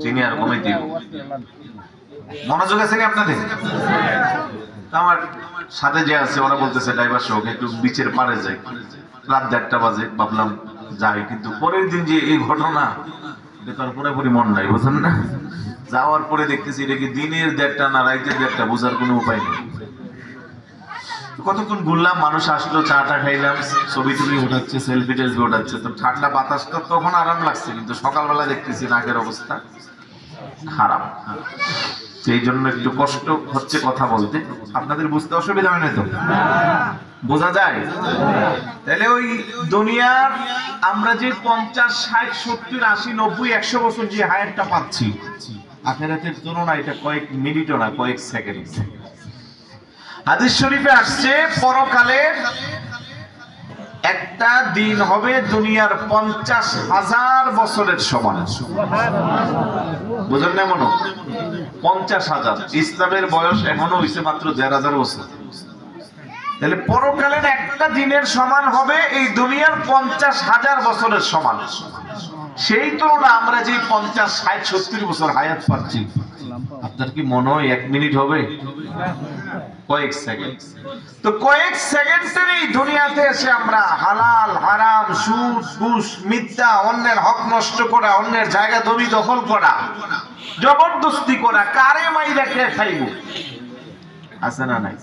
চিনি আর কমে দিব, মনোযোগ আছে আপনাদের? আমার সাথে যে আছে ওরা বলতেছে ড্রাইভার সহ একটু বিচের পাড়ে যাই। রাত 1:30 বাজে, ভাবলাম যাই, কিন্তু পরের দিন যে এই ঘটনা, তার পুরোপুরি মন নাই, বুঝলেন না? যাওয়ার পরে দেখতেছি এটা কি দিনের 1:30 না রাতের 1:30 বোঝার কোনো উপায় নেই। কতক্ষণ ঘুরলাম, মানুষ আসলো, চাটা খাইলাম, ছবি টবি ওঠাচ্ছে, সেলফি টেলফি ওঠাচ্ছে। তো ঠান্ডা বাতাসটা তখন আরাম লাগছে, কিন্তু সকালবেলা দেখতেছি নাকের অবস্থা খারাপ। সেই জন্য একটু কষ্ট হচ্ছে কথা বলতে। আপনাদের বুঝতে অসুবিধা হয় না তো? বোঝা যায়? তাহলে ওই দুনিয়ার আমরা যে 50, 60, 70, 80, 90, 100 বছর যে হায়াতটা পাচ্ছি, আখিরাতের তুলনা এটা কয়েক মিনিটও না, কয়েক সেকেন্ড। হাদিস শরীফে আসছে পরকালের একটা দিন হবে দুনিয়ার 50,000 বছরের সমান। বুঝলেন না? মনে 50,000। ইসলামের বয়স এখনো হইছে মাত্র 1,500 বছর। তাহলে পরকালের একটা দিনের সমান হবে এই দুনিয়ার 50,000 বছরের সমান। সেই তুলনা আমরা যে 50, 60, 70 বছর হায়াত পাচ্ছি, আপনার কি মনে হয় 1 মিনিট হবে? কয়েক সেকেন্ড। তো কয়েক সেকেন্ডের এই দুনিয়াতে এসে আমরা হালাল হারাম, সুদ ঘুষ মিথ্যা, অন্যের হক নষ্ট করা, অন্যের জায়গা জমি দখল করা, জবরদস্তি করা, কারে মাইরা খেয়ে খাইব, আছে না নাই?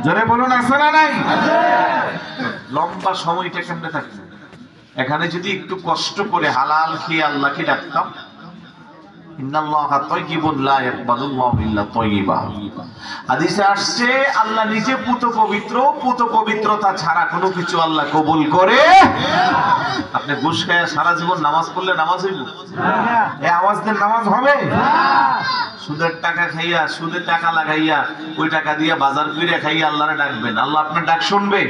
জোরে বলুন, আছে না নাই? লম্বা সময়টা কেমনে থাকবে? এখানে যদি একটু কষ্ট করে হালাল খেয়ে আল্লাহকে ডাকতাম, ইন্নাল্লাহা তাইয়্যিবুন লা ইয়াকবালুল্লাহু ইল্লা তাইয়্যিবা। হাদিসে আসছে আল্লাহ নিজে পুত পবিত্র, পুত পবিত্রতা ছাড়া কোনো কিছু আল্লাহ কবুল করে। আপনি ঘুষ খায়া সারা জীবন নামাজ পড়লে নামাজ হইব? এই আওয়াজ দিয়ে নামাজ হবে? সুদের টাকা খাইয়া, সুদের টাকা লাগাইয়া, ওই টাকা দিয়ে বাজার করে খাইয়া আল্লাহরে ডাকবেন, আল্লাহ আপনার ডাক শুনবে?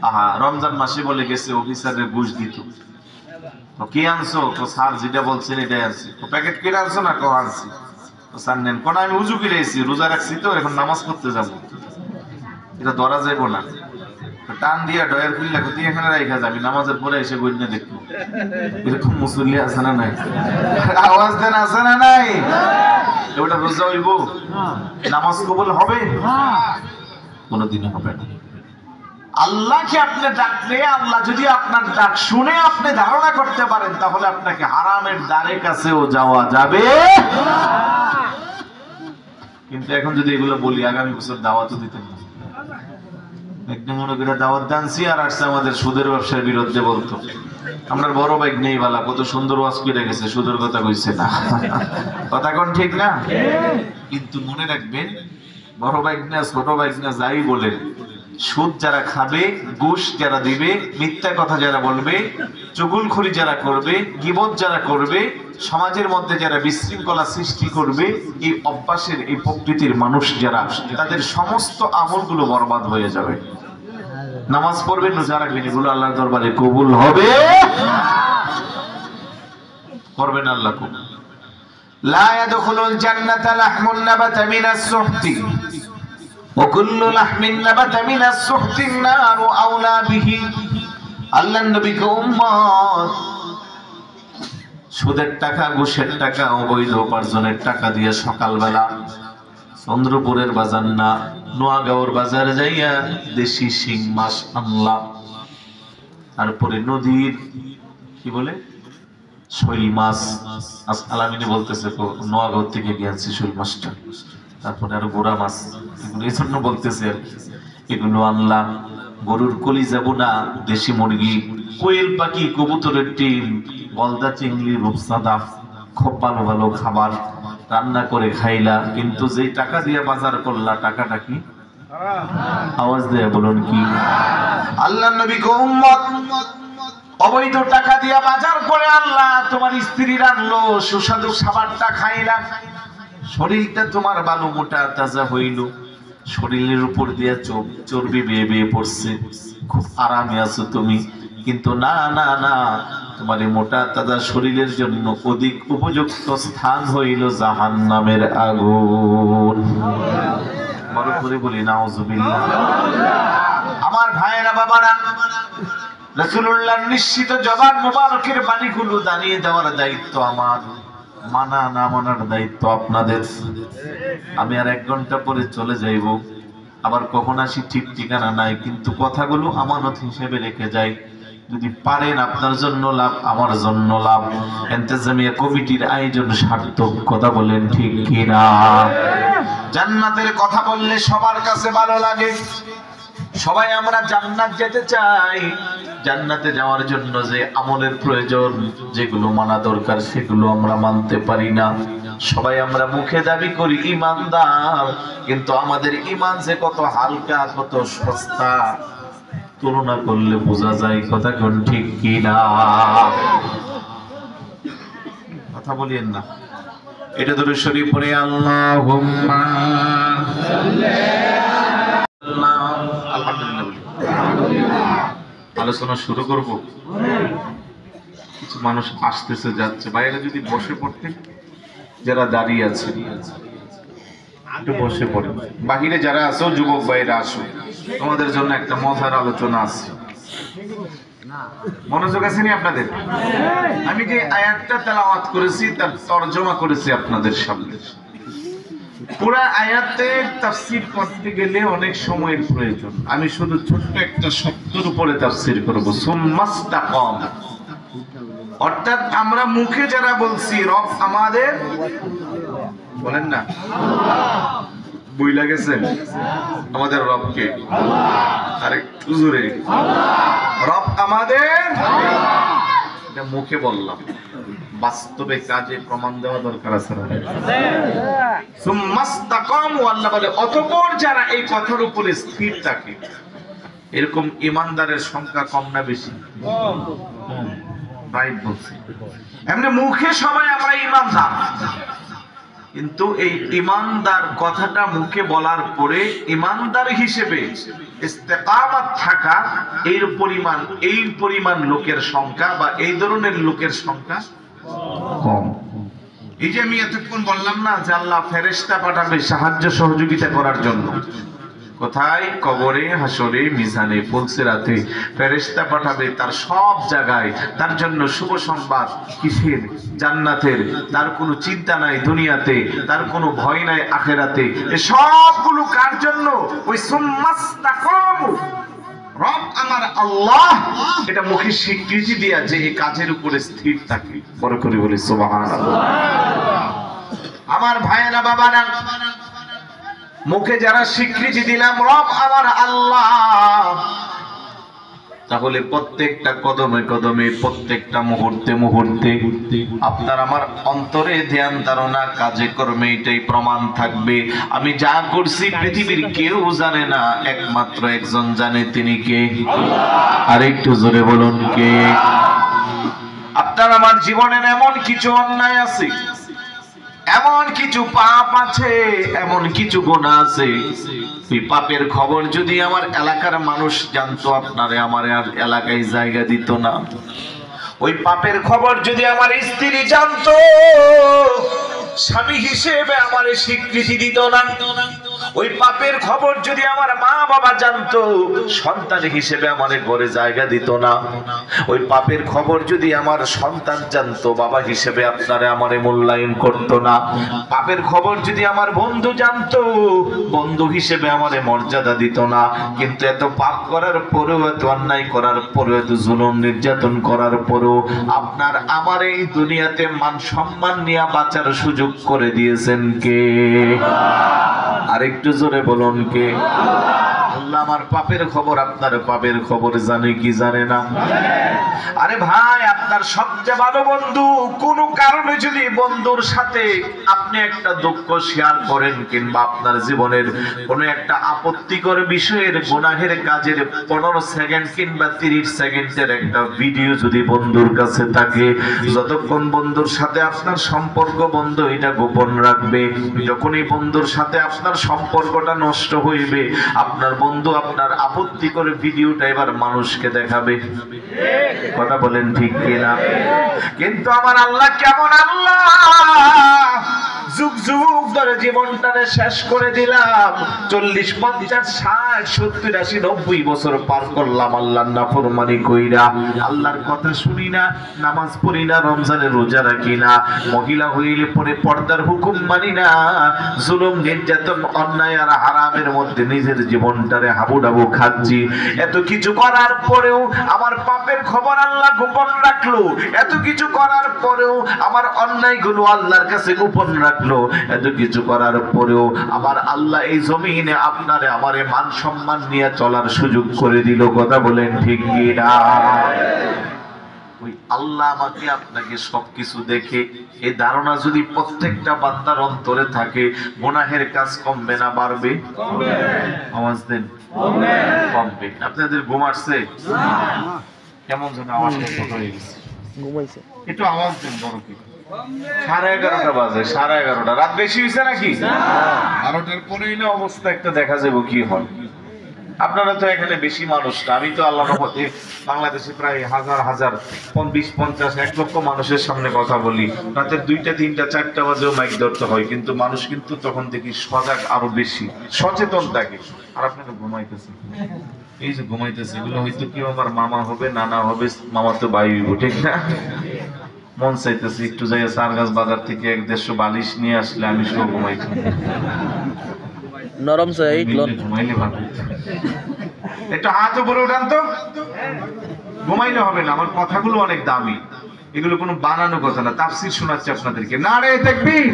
আহা, রমজান মাসে বলে গেছে অফিসারের ঘুষ দিত। তো কি আনছো? তো স্যার যেটা বলছেন এটাই আনছি। তো প্যাকেট কিনে আনছো না? কো আনছি। তো স্যার নেন। কোন আমি উজু কিনেছি, রোজা রাখছি, তো এখন নামাজ পড়তে যাবো, এটা ধরা যাইব না। টান দিয়া ডয়ের খুললে তুই এখানে রাখা যাবি, নামাজের পরে এসে বইনে দেখবো। এরকম মুসল্লি আছে না নাই? আওয়াজ দেন, আছে না নাই? ওটা রোজা হইব? নামাজ কবুল হবে? কোনোদিনও হবে না। আল্লাহকে আপনি ডাকলে, আল্লাহ যদি আপনার ডাক শুনে আপনি ধারণা করতে পারেন, তাহলে আপনাকে হারামের দ্বারে কাছেও যাওয়া যাবে। কিন্তু এখন যদি এগুলো বলি, আগামী বছর দাওয়াতও দিতে না। একদম মনে করে দাওয়াত দানছি আর আসছে আমাদের সুদের ব্যবসার বিরুদ্ধে বলতো। আমরা বড় বাইক নেই বালা, কত সুন্দর ওয়াজ করে গেছে, সুদের কথা কইছে না। কথা কোন ঠিক না? কিন্তু মনে রাখবেন, বড় বাইক না ছোট বাইক না যাই বলেন, সুদ যারা খাবে, ঘুষ যারা দিবে, মিথ্যা কথা যারা বলবে, চুগলখড়ি যারা করবে, গীবত যারা করবে, সমাজের মধ্যে যারা বিশৃঙ্খলা সৃষ্টি করবে, এই অভ্যাসের এই প্রকৃতির মানুষ যারা, তাদের সমস্ত আমলগুলো বরবাদ হয়ে যাবে। নামাজ পড়বেন, রোজা রাখবেন, এগুলো আল্লাহর দরবারে কবুল হবে? করবেন আল্লাহ কবুল। লা ইয়াদখুলুল জান্নাতা লাহমুন নাবাতা মিনাস সুহতি ওয়াকুল্লু লাহমিন নাবাতা মিনাস সুহতিন নারু আওলা বিহি। আল্লাহর নবী কে উম্মত, সুদের টাকা, ঘুষের টাকা, অবৈধ উপার্জনের টাকা দিয়ে সকালবেলা চন্দ্রপুরের বাজার না, নোয়াগাঁওর বাজারে যাইয়া দেশি শিং মাছ আনলাম, তারপরে নদীর কি বলে শৈল মাছ, আলামিনে বলতেছে নোয়াগাঁও থেকে গিয়েছি শৈল মাছটা, তারপরে আরো গোড়া মাছ, এগুলো এই জন্য বলতেছে আর কি। এগুলো আনলাম, গরুর কলিজা বোনা, দেশি মুরগি, কোয়েল পাখি, কবুতরের ডিম, গলদা চিংড়ি, রূপসাদা, খুব ভালো ভালো খাবার রান্না করে খাইলা। কিন্তু যেই টাকা দিয়ে বাজার করলা, টাকাটা কি? আওয়াজ দিয়ে বলুন কি? আল্লাহর নবী গো উম্মত, অবৈধ টাকা দিয়া বাজার করে আল্লাহ তোমার স্ত্রী রাখলো, সুস্বাদু খাবারটা খাইলা, শরীরটা তোমার বালু মোটা তাজা হইল, শরীরের উপর দিয়া চর্বি বেয়ে বেয়ে পড়ছে, খুব আরামে আছো তুমি, কিন্তু না না না, তোমার এই মোটা তাজা শরীরের জন্য অধিক উপযুক্ত স্থান হইল জাহান্নামের আগুন। বড় করে বলি নাউজুবিল্লাহ। আমার ভাইয়েরা বাবারা, রাসূলুল্লাহর নিশ্চিত জবান মুবারকের বাণীগুলো জানিয়ে দেওয়ার দায়িত্ব আমার, মানা না মানার দায়িত্ব আপনাদের। আমি আর 1 ঘন্টা পরে চলে যাইব, আবার কখন আসি ঠিক ঠিকানা নাই, কিন্তু কথাগুলো আমানত হিসেবে রেখে যাই। যদি পারেন আপনার জন্য লাভ, আমার জন্য লাভ। ইন্তেজামিয়া কমিটির আয়োজন সার্থক, কথা বলেন ঠিক কিনা? জান্নাতের কথা বললে সবার কাছে ভালো লাগে, সবাই আমরা জান্নাত যেতে চাই। জান্নাতে যাওয়ার জন্য যে আমলের প্রয়োজন, যেগুলো মানা দরকার, সেগুলো আমরা মানতে পারি না। সবাই আমরা মুখে দাবি করি ঈমানদার, কিন্তু আমাদের ঈমান যে কত হালকা, কত সস্তা, তুলনা করলে বোঝা যায়। কথা কোন ঠিক কি না? কথা বলিয়েন না। এটা ধরে শরীফ পড়ে আল্লাহুম্মা আলোচনা শুরু করব। কিছু মানুষ আসতেছে যাচ্ছে, বাইরে যদি বসে পড়তে, যারা দাঁড়িয়ে আছে একটু বসে পড়ে, বাহিরে যারা আছো যুবক ভাইরা আসো, তোমাদের জন্য একটা মজার আলোচনা আছে। মনোযোগ আছে নি আপনাদের? আমি যে আয়াতটা তেলাওয়াত করেছি তার তরজমা করেছি আপনাদের সামনে। পুরা আয়াতের তাফসীর করতে গেলে অনেক সময়ের প্রয়োজন, আমি শুধু ছোট্ট একটা শব্দের উপরে তাফসীর করব, সুম্মাস্তাকাম। অর্থাৎ আমরা মুখে যারা বলছি রব আমাদের, বলেন না বইলা গেছেন আমাদের রবকে, আরেকটু জোরে, রব আমাদের, এটা মুখে বললাম, বাস্তবে কাজে প্রমাণ দেওয়া দরকার আছে না? সুম্মাস্তাকামু, আল্লাহ বলে অতঃপর যারা এই কথার উপরে স্থির থাকে, এরকম ইমানদারের সংখ্যা কম না বেশি? রাইট বলছি। এমনি মুখে সবাই আমরা ইমানদার, কিন্তু এই ইমানদার কথাটা মুখে বলার পরে ইমানদার হিসেবে ইস্তেকামাত থাকা এই পরিমাণ লোকের সংখ্যা বা এই ধরনের লোকের সংখ্যা কম। এই যে আমি এতক্ষণ বললাম না যে আল্লাহ ফেরেশতা পাঠাবে সাহায্য সহযোগিতা করার জন্য, কোথায়? কবরে, হাসরে, মিজানে, পুলসিরাতে ফেরেশতা পাঠাবে, তার সব জায়গায় তার জন্য শুভ সংবাদ। কিসের? জান্নাতের। তার কোনো চিন্তা নাই দুনিয়াতে, তার কোনো ভয় নাই আখেরাতে। এই সবগুলো কার জন্য? ওই সুম্মাস্তাকামু, রব আমার আল্লাহ, এটা মুখে স্বীকৃতি দেয়া যে এই কাজের উপরে স্থির থাকে। বড় করে বলি সুবহানাল্লাহ। আমার ভাইয়েরা বাবারা, মুখে যারা স্বীকৃতি দিলাম রব আমার আল্লাহ, তাহলে প্রত্যেকটা কদমে কদমে, প্রত্যেকটা মুহূর্তে মুহূর্তে আপনার আমার অন্তরে ধ্যান ধারণা, কাজে কর্মে এটাই প্রমাণ থাকবে আমি যা করছি পৃথিবীর কেউ জানে না, একমাত্র একজন জানে, তিনি কে? আর একটু জোরে বলুন কে? আপনার আমার জীবনের এমন কিছু অন্যায় আছে, এমন কিছু পাপ আছে, এমন কিছু গুনাহ আছে, এই পাপের খবর যদি আমার এলাকার মানুষ জানতো, আপনারে আমার এলাকায় জায়গা দিত না। ওই পাপের খবর যদি আমার স্ত্রী জানতো, স্বামী হিসেবে আমার স্বীকৃতি দিত না। ওই পাপের খবর যদি আমার মা বাবা জানতো, সন্তান হিসেবে আমারে ঘরে জায়গা দিত না। ওই পাপের খবর যদি আমার সন্তান জানতো, বাবা হিসেবে আপনারে আমারে মূল্যায়ন করতো না। পাপের খবর যদি আমার বন্ধু জানতো, বন্ধু হিসেবে আমারে মর্যাদা দিত না। কিন্তু এত পাপ করার পরেও, এত অন্যায় করার পরেও, এত জুলুম নির্যাতন করার পরেও আপনার আমার এই দুনিয়াতে মান সম্মান নিয়ে বাঁচার সুযোগ করে দিয়েছেন কে? আরেকটু জোরে বলুন কে? আল্লাহ আমার পাপের খবর, আপনার পাপের খবর জানে কি জানে না? আরে ভাই, আপনার সবচেয়ে ভালো বন্ধু, কোন কারণে যদি বন্ধুর সাথে আপনি একটা দুঃখ শেয়ার করেন, কিংবা আপনার জীবনের কোন একটা আপত্তিকর বিষয়ের গুনাহের কাজের 15 সেকেন্ড কিংবা 30 সেকেন্ডের একটা ভিডিও যদি বন্ধুর কাছে থাকে, যতক্ষণ বন্ধুর সাথে আপনার সম্পর্ক, বন্ধু এটা গোপন রাখবে। যখনই বন্ধুর সাথে আপনার সম্পর্কটা নষ্ট হইবে, আপনার বন্ধু আপনার আপত্তিকর ভিডিওটা এবার মানুষকে দেখাবে। কথা বলেন ঠিক কিনা? কিন্তু আমার আল্লাহ কেমন আল্লাহ, যুগ যুগ ধরে জীবনটারে শেষ করে দিলাম, 40, 50, 60, 70, 80, 90 বছর পার করলাম আল্লাহর নাফরমানি কইরা। আল্লাহর কথা শুনি না, নামাজ পড়ি না, রমজানের রোজা রাখি না, মহিলা হইলে পরে পর্দার হুকুম মানি না, জুলুম নির্যাতন অন্যায় আর হারামের মধ্যে নিজের জীবনটারে হাবুডাবু খাচ্ছি। এত কিছু করার পরেও আমার পাপের খবর আল্লাহ গোপন রাখলো। এত কিছু করার পরেও আমার অন্যায়গুলো আল্লাহর কাছে গোপন রাখলো। এত কিছু করার পরেও আমার আল্লাহ এই জমিনে আপনারে আমারে মান সম্মান নিয়ে চলার সুযোগ করে দিল। কথা বলেন ঠিক কিনা? ওই আল্লাহ আমাকে আপনাকে সবকিছু দেখে, এই ধারণা যদি প্রত্যেকটা বান্দার অন্তরে থাকে, গুনাহের কাজ কমবে না বাড়বে? আওয়াজ দেন, কমবে। আপনাদের ঘুম আসছে? কেমন যেন আওয়াজটা ছোট হয়ে গেছে, ঘুমাইছে। একটু আওয়াজ দেন বড় কি। 11:30 বাজে, 11:30। রাত বেশি হয়েছে নাকি? 12টার পরেই না অবস্থা একটা দেখা যাবো কি হয়। আপনারা তো এখানে বেশি মানুষ না, আমি তো আল্লাহর রহমতে বাংলাদেশে প্রায় হাজার হাজার 20, 50, 1 লক্ষ মানুষের সামনে কথা বলি। রাতের 2টা, 3টা, 4টা বাজেও মাইক ধরতে হয়, কিন্তু মানুষ কিন্তু তখন দেখি সজাগ, আরো বেশি সচেতন থাকে। আর আপনারা ঘুমাইতেছেন, এই যে ঘুমাইতেছে, এগুলো হয়তো কেউ আমার মামা হবে, নানা হবে, মামা তো ভাই হইব, ঠিক না? মন চাইতেছে একটু যাই সারগাছ বাজার থেকে 1-150 বালিশ নিয়ে আসলে আমি সব ঘুমাইতাম। নরম ঘুমাইলে ভালো। একটু হাত উপরে উঠান তো। ঘুমাইলে হবে না, আমার কথাগুলো অনেক দামি, এগুলো কোনো বানানো কথা না। তাফসীর শোনাচ্ছি আপনাদেরকে। নারে তাকবীর,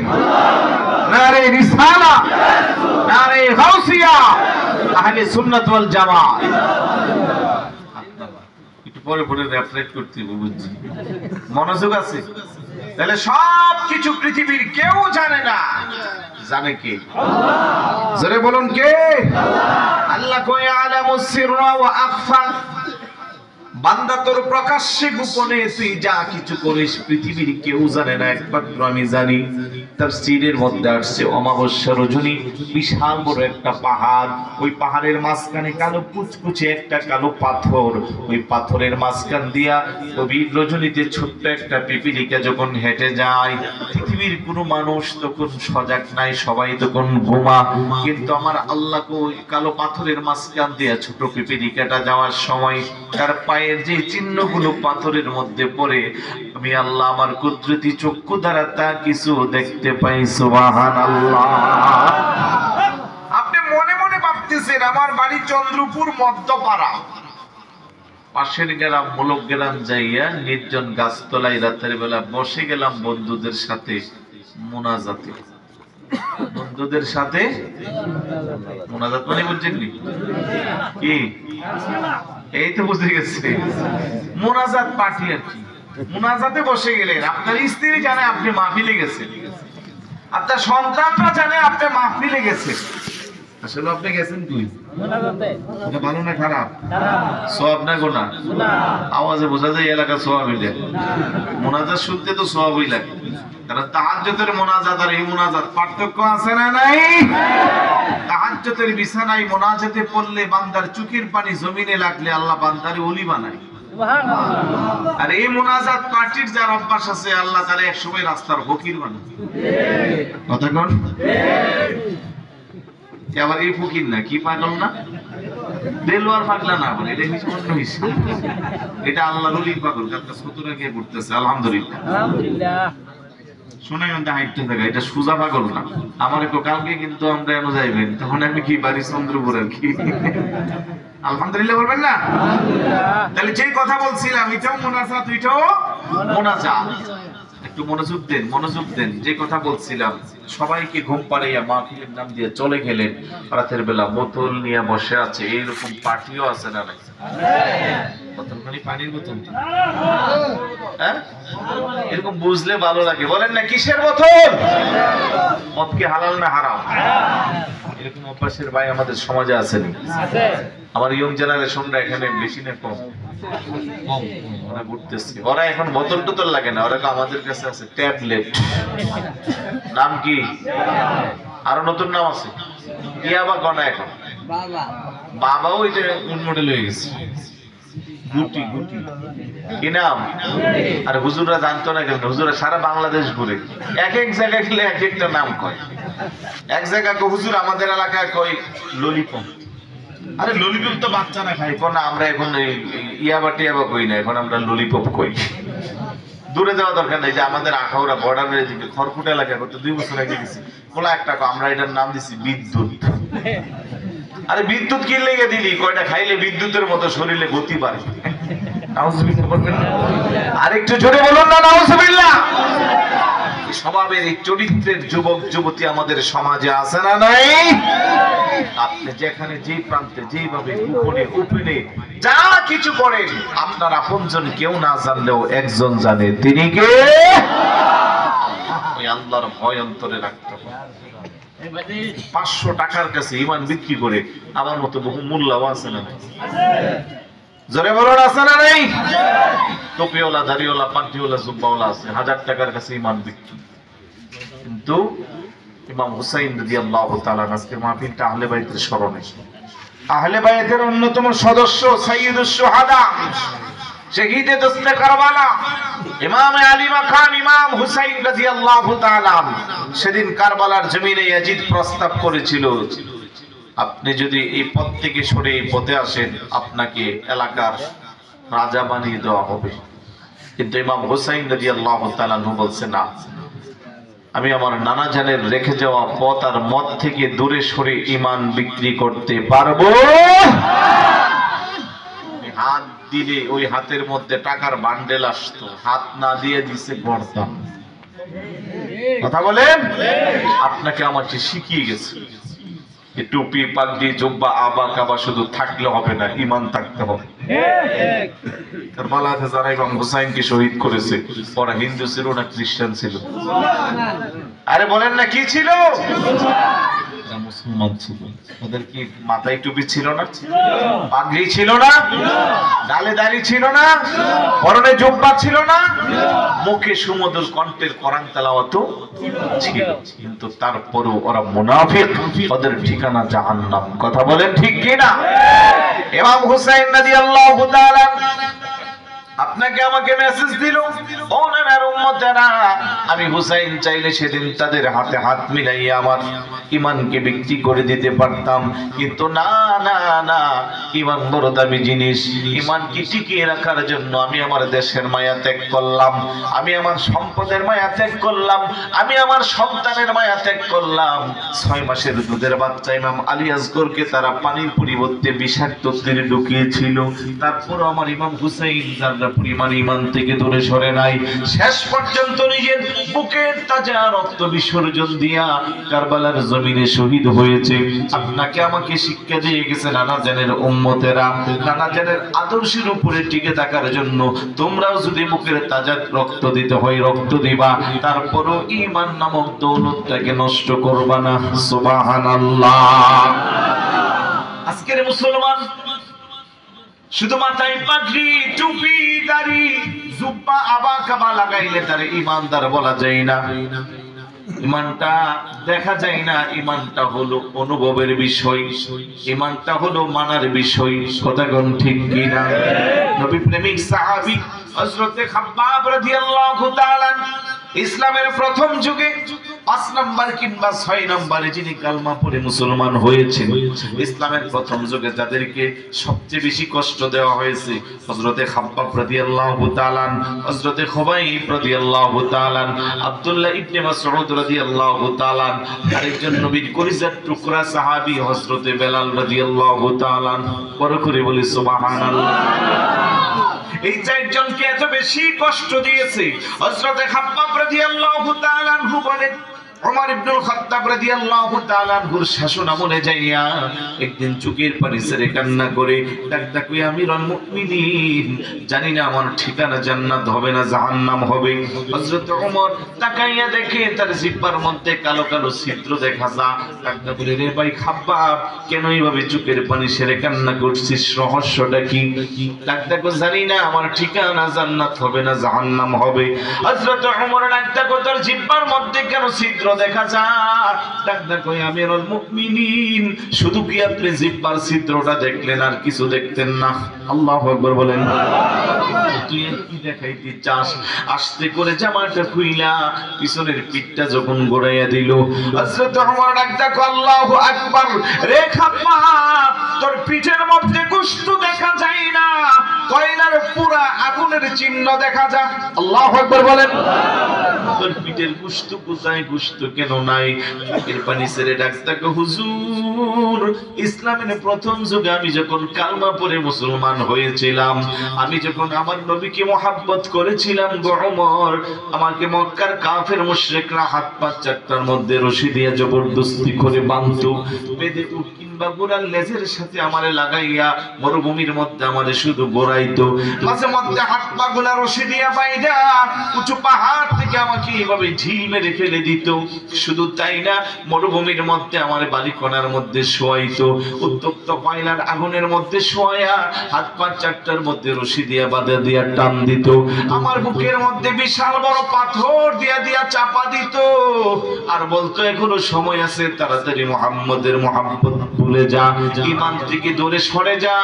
নারে রিসালাত, নারে গাউসিয়া, আহলে সুন্নাত ওয়াল জামাত। একটু পরে পরে রেফারেট করতে হবে, বুঝছি? মনোযোগ আছে? তাহলে সব কিছু পৃথিবীর কেউ জানে না, জানে কে? আল্লাহ। জোরে বলুন কে? আল্লাহ। আল্লাহ কয় আলামুস সিররা ওয়া আখফা, বান্দা তোর প্রকাশ্যে গোপনে তুই যা কিছু করিস পৃথিবীর কেউ জানে না, একমাত্র আমি জানি। তাফসীরের মধ্যে আসছে অমাবস্যা রজনী বিশাল বড় একটা পাহাড়, ওই পাহাড়ের মাঝখানে কালো কুচকুচে একটা কালো পাথর, ওই পাথরের মাঝখান দিয়া গভীর রজনীতে ছোট্ট একটা পিপীলিকা যখন হেঁটে যায়, পৃথিবীর কোনো মানুষ তখন সজাগ নাই, সবাই তখন ঘুমা। কিন্তু আমার আল্লাহকে ওই কালো পাথরের মাঝখান দিয়া ছোট পিপীলিকাটা যাওয়ার সময় তার পায়ে যে চিহ্নগুলো পাথরের মধ্যে পড়ে, আমি আল্লাহ আমার কুদরতি চক্ষু দ্বারা তা কিছু দেখতে পাই। সুবহানাল্লাহ। আপনি মনে মনে ভাবতেছেন আমার বাড়ি চন্দ্রপুর মধ্যপাড়া, পাশের গ্রাম মূলক গ্রাম যাইয়া নির্জন গাছতলায় রাতের বেলা বসে গেলাম বন্ধুদের সাথে মুনাজাতে। বন্ধুদের সাথে মুনাজাত মানে বুঝছেন কি? এই তো বুঝে গেছে, মুনাজাত পার্টি আর কি। মুনাজাতে বসে গেলেন, আপনার স্ত্রী জানে আপনি মাহফিলে গেছেন, আপনার সন্তানরা জানে আপনি মাহফিলে গেছেন। আসলে আপনি গেছেন তুই এটা ভালো না খারাপ? সওয়াব না গুনাহ? আওয়াজে বোঝা যায় এলাকা সওয়াবই লাগে। মুনাজাত শুনতে তো সওয়াবই লাগে, কারণ তাহাজ্জুদের মুনাজাত আর এই মুনাজাত পার্থক্য আছে না নাই? তাহাজ্জুদের বিছানায় মুনাজাতে পড়লে বান্দার চোখের পানি জমিনে লাগলে আল্লাহ বান্দারে ওলি বানায়। সুবহানাল্লাহ। আর এই মুনাজাত পার্টির যার অভ্যাস আছে আল্লাহ তারে একসময় রাস্তার ফকির বানায়। কথা কোন? আবার এই ফকির না কি পাগল না দেলোয়ার পাগলা না বলে এটা কিছু অন্য হইছে এটা আল্লাহর ওলির পাগল কাকা সতরা কে করতেছে আলহামদুলিল্লাহ আলহামদুলিল্লাহ শুনে গন্ধে হাইটতে থাকে এটা সুজা পাগল না আমার একটু কালকে কিন্তু আমরা এমন যাইবেন তখন আমি কি বাড়ি চন্দ্রপুর আর কি আলহামদুলিল্লাহ বলবেন না তাহলে যে কথা বলছিলাম এটাও মোনাজাত এটাও মোনাজাত একটু মনোযোগ দেন যে কথা বলছিলাম সবাইকে ঘুম পাড়াইয়া মাহফিলের নাম দিয়ে চলে গেলেন রাতের বেলা বোতল নিয়ে বসে আছে এইরকম পার্টিও আছে না নাই বোতল মানে পানির বোতল হ্যাঁ এরকম বুঝলে ভালো লাগে বলেন না কিসের বোতল মদ কি হালাল না হারাম এরকম অভ্যাসের ভাই আমাদের সমাজে আছেনি আমার ইয়ং জেনারেশনরা এখানে বেশি না কম ওরা ঘুরতেছে ওরা এখন বোতল টোতল লাগে না ওরা আমাদের কাছে আছে ট্যাবলেট নাম কি আরো নতুন নাম আছে ইয়াবা গনা এখন বাবাও এটা উন্মোডেল হয়ে গেছে গুটি কি নাম আর হুজুররা জানতো না কেন হুজুরা সারা বাংলাদেশ ঘুরে এক এক জায়গায় গেলে এক একটা নাম কয় এক জায়গায় হুজুর আমাদের এলাকায় কয় ললিপপ আরে ললিপপ তো বাচ্চারা খায় না আমরা এখন ইয়াবা টিয়াবা কই না এখন আমরা ললিপপ কই দূরে যাওয়া দরকার নাই যে আমাদের আখাউড়া বর্ডারের দিকে খড়কুটা এলাকা করতে 2 বছর আগে গেছি কোলা একটা আমরা এটার নাম দিছি বিদ্যুৎ আরে বিদ্যুৎ কি লেগে দিলি কয়টা খাইলে বিদ্যুতের মতো শরীরে গতি বাড়ে নাউজুবিল্লাহ বলবেন না আরেকটু জোরে বলুন না নাউজুবিল্লাহ স্বভাবের এই চরিত্রের যুবক যুবতী আমাদের সমাজে আছে না নাই আপনি যেখানে যে প্রান্তে যেভাবে গোপনে গোপনে যা কিছু করেন আপনার আপনজন কেউ না জানলেও একজন জানে তিনি কে ওই আল্লাহর ভয় অন্তরে রাখতে হবে 500 টাকার কাছে ঈমান বিক্রি করে আমার মতো বহু মোল্লাও আছে না জোরে বলুন আছে না নাই টুপিওয়ালা দাড়িওয়ালা পাগড়িওয়ালা জুব্বাওয়ালা আছে 1000 টাকার কাছে ঈমান বিক্রি কিন্তু ইমাম হুসাইন রাদিয়াল্লাহু তাআলা আজকের মাহফিলটা আহলে বাইতের স্মরণে আহলে বাইতের অন্যতম সদস্য সাইয়্যিদুশ শুহাদা শহীদে দস্তে কারবালা ইমাম আলী মাকাম ইমাম হুসাইন রাদিয়াল্লাহু তাআলা সেদিন কারবালার জমিনে ইয়াজিদ প্রস্তাব করেছিল আপনি যদি এই পথ থেকে সরে এই পথে আসেন আপনাকে এলাকার রাজা বানিয়ে দেওয়া হবে কিন্তু ইমাম হুসাইন রাদিয়াল্লাহু তাআলা বলছেন না আমি আমার নানা জানের রেখে যাওয়া পথ আর মত থেকে দূরে সরে ঈমান বিক্রি করতে পারবো হাত দিলে ওই হাতের মধ্যে টাকার বান্ডেল আসতো হাত না দিয়ে দিছে বর্তা কথা বলেন আপনাকে আমাকে শিখিয়ে গেছে টুপি পাগড়ি জুব্বা আবা কাবা শুধু থাকলে হবে না ঈমান থাকতে হবে কারবালাতে যারা ইমাম হুসাইনকে শহীদ করেছে ওরা হিন্দু ছিল না খ্রিস্টান ছিল আরে বলেন না কি ছিল মুসলমান ছিল ওদের কি মাথায় টুপি ছিল না পাগড়ি ছিল না গালে দাড়ি ছিল না পরনে জুব্বা ছিল না মুখে সুমধুর কণ্ঠের কোরআন তেলাওয়াত ছিল কিন্তু তারপরেও ওরা মুনাফিক ওদের ঠিকানা জাহান্নাম কথা বলেন ঠিক কি না ইমাম হুসাইন রাদিয়াল্লাহু তাআলা আপনাকে আমাকে মেসেজ দিল ও নানার উম্মতেরা আমি হুসাইন চাইলে সেদিন তাদের হাতে হাত মিলাইয়া আমার ঈমানকে বিক্রি করে দিতে পারতাম কিন্তু না না না ঈমান বড় দামি জিনিস ঈমানকে টিকিয়ে রাখার জন্য আমি আমার দেশের মায়া ত্যাগ করলাম আমি আমার সম্পদের মায়া ত্যাগ করলাম আমি আমার সন্তানের মায়া ত্যাগ করলাম 6 মাসের দুধের বাচ্চা ইমাম আলী আসগরকে তারা পানির পরিবর্তে বিষাক্ত তীরে ঢুকিয়েছিল তারপর আমার ইমাম হুসাইন যারা পরিমাণ ঈমান থেকে দূরে সরে নাই শেষ পর্যন্ত নিজের বুকের তাজা রক্ত বিসর্জন দিয়া কারবালার জমিনে শহীদ হয়েছে আপনাকে আমাকে শিক্ষা দিয়ে গেছে নানা জানের উম্মতেরা নানা জানের আদর্শের উপরে টিকে থাকার জন্য তোমরাও যদি বুকের তাজা রক্ত দিতে হয় রক্ত দিবা তারপরও ঈমান নামক দৌলতটাকে নষ্ট করবা না সুবহানাল্লাহ আজকের মুসলমান শুধু মাথায় পাগড়ি টুপি দাড়ি জুব্বা আবা কাবা লাগাইলে তার ঈমানদার বলা যায় না ঈমানটা দেখা যায় না ঈমানটা হলো অনুভবের বিষয় ঈমানটা হলো মানার বিষয় কথা কোন ঠিক কি না নবী প্রেমিক সাহাবী হযরতে খাব্বাব রাদিয়াল্লাহু তাআলা ইসলামের প্রথম যুগে 5 নাম্বার কিংবা 6 নম্বরে যিনি কালমা পড়ে মুসলমান হয়েছেন, ইসলামের প্রথম যুগে যাদেরকে সবচেয়ে বেশি কষ্ট দেওয়া হয়েছে হযরতে খাব্বাব রাদিয়াল্লাহু তাআলা, হযরতে খুবাইব রাদিয়াল্লাহু তাআলা, আব্দুল্লাহ ইবনে মাসউদ রাদিয়াল্লাহু তাআলা, আরেকজন নবীর কলিজার টুকরা সাহাবী হযরতে বেলাল রাদিয়াল্লাহু তাআলা। বড় করে বলি সুবহানাল্লাহ। এই চারজনকে এত বেশি কষ্ট দিয়েছে। হযরতে খাব্বাব রাদিয়াল্লাহু তাআলা আনহু বলেন, ওমর ইবনুল খাত্তাব রাদিয়াল্লাহু তাআলা আনহুর শাসন আমলে যাইয়া একদিন চোখের পানি ছেড়ে কান্না করে ডাক কই আমিরুল মুমিনিন, জানি না আমার ঠিকানা জান্নাত হবে না জাহান্নাম হবে। হযরত ওমর তাকাইয়া দেখে তার জিহ্বার মধ্যে কালো কালো ছিদ্র দেখা যায়। ডাক বলে, রে ভাই খাব্বাব, কেন এইভাবে চোখের পানি ছেড়ে কান্না করছিস, রহস্যটা কি? ডাক জানি না আমার ঠিকানা জান্নাত হবে না জাহান্নাম হবে। হযরত ওমর ডাক তার জিহ্বার মধ্যে কেন ছিদ্র দেখা যায়? ডাক কই আমিরুল মুমিনিন, শুধু কি আপনি জিহ্বার ছিদ্রটা দেখলেন আর কিছু দেখতেন না? আল্লাহু আকবার বলেন। তুই কি দেখাইতে চাস? আস্তে করে জামাটা খুইলা পিছনের পিঠটা যখন গোড়াইয়া দিল, হযরত ওমর ডাক আল্লাহু আকবার, রে খাব্বাব, তোর পিঠের মধ্যে গোশত দেখা যায় না, কয়লার পুরা আগুনের চিহ্ন দেখা যায়। আল্লাহু আকবার বলেন। তোর পিঠের গোশত কোথায়, গোশত কেন নাই? চোখের পানি ছেড়ে ডাক হুজুর, ইসলামের প্রথম যুগে আমি যখন কালমা পড়ে মুসলমান হয়েছিলাম, আমি যখন আমার নবীকে মহব্বত করেছিলাম গো ওমর, আমাকে মক্কার কাফের মুশরিকরা হাত পা চারটার মধ্যে রশি দিয়ে জবরদস্তি করে বাঁধতো, বেঁধে উট কিংবা গোড়ার লেজের সাথে আমারে লাগাইয়া মরুভূমির মধ্যে আমারে শুধু গোড়াইতো, মাঝে মধ্যে হাত পা গুলা রশি দিয়া বাইদা উঁচু পাহাড় থেকে আমাকে এইভাবে ঢিল মেরে ফেলে দিত। শুধু তাই না, মরুভূমির মধ্যে আমার বালিকণার মধ্যে শোয়াইতো, উত্তপ্ত কয়লার আগুনের মধ্যে শোয়া হাত পা চারটার মধ্যে রশি দিয়া বাঁধা দিয়া টান দিত, আমার বুকের মধ্যে বিশাল বড় পাথর দিয়া দিয়া চাপা দিত, আর বলতো এখনো সময় আছে, তাড়াতাড়ি মুহাম্মদের মহব্বত ভুলে যা, ঈমান থেকে দূরে সরে যা।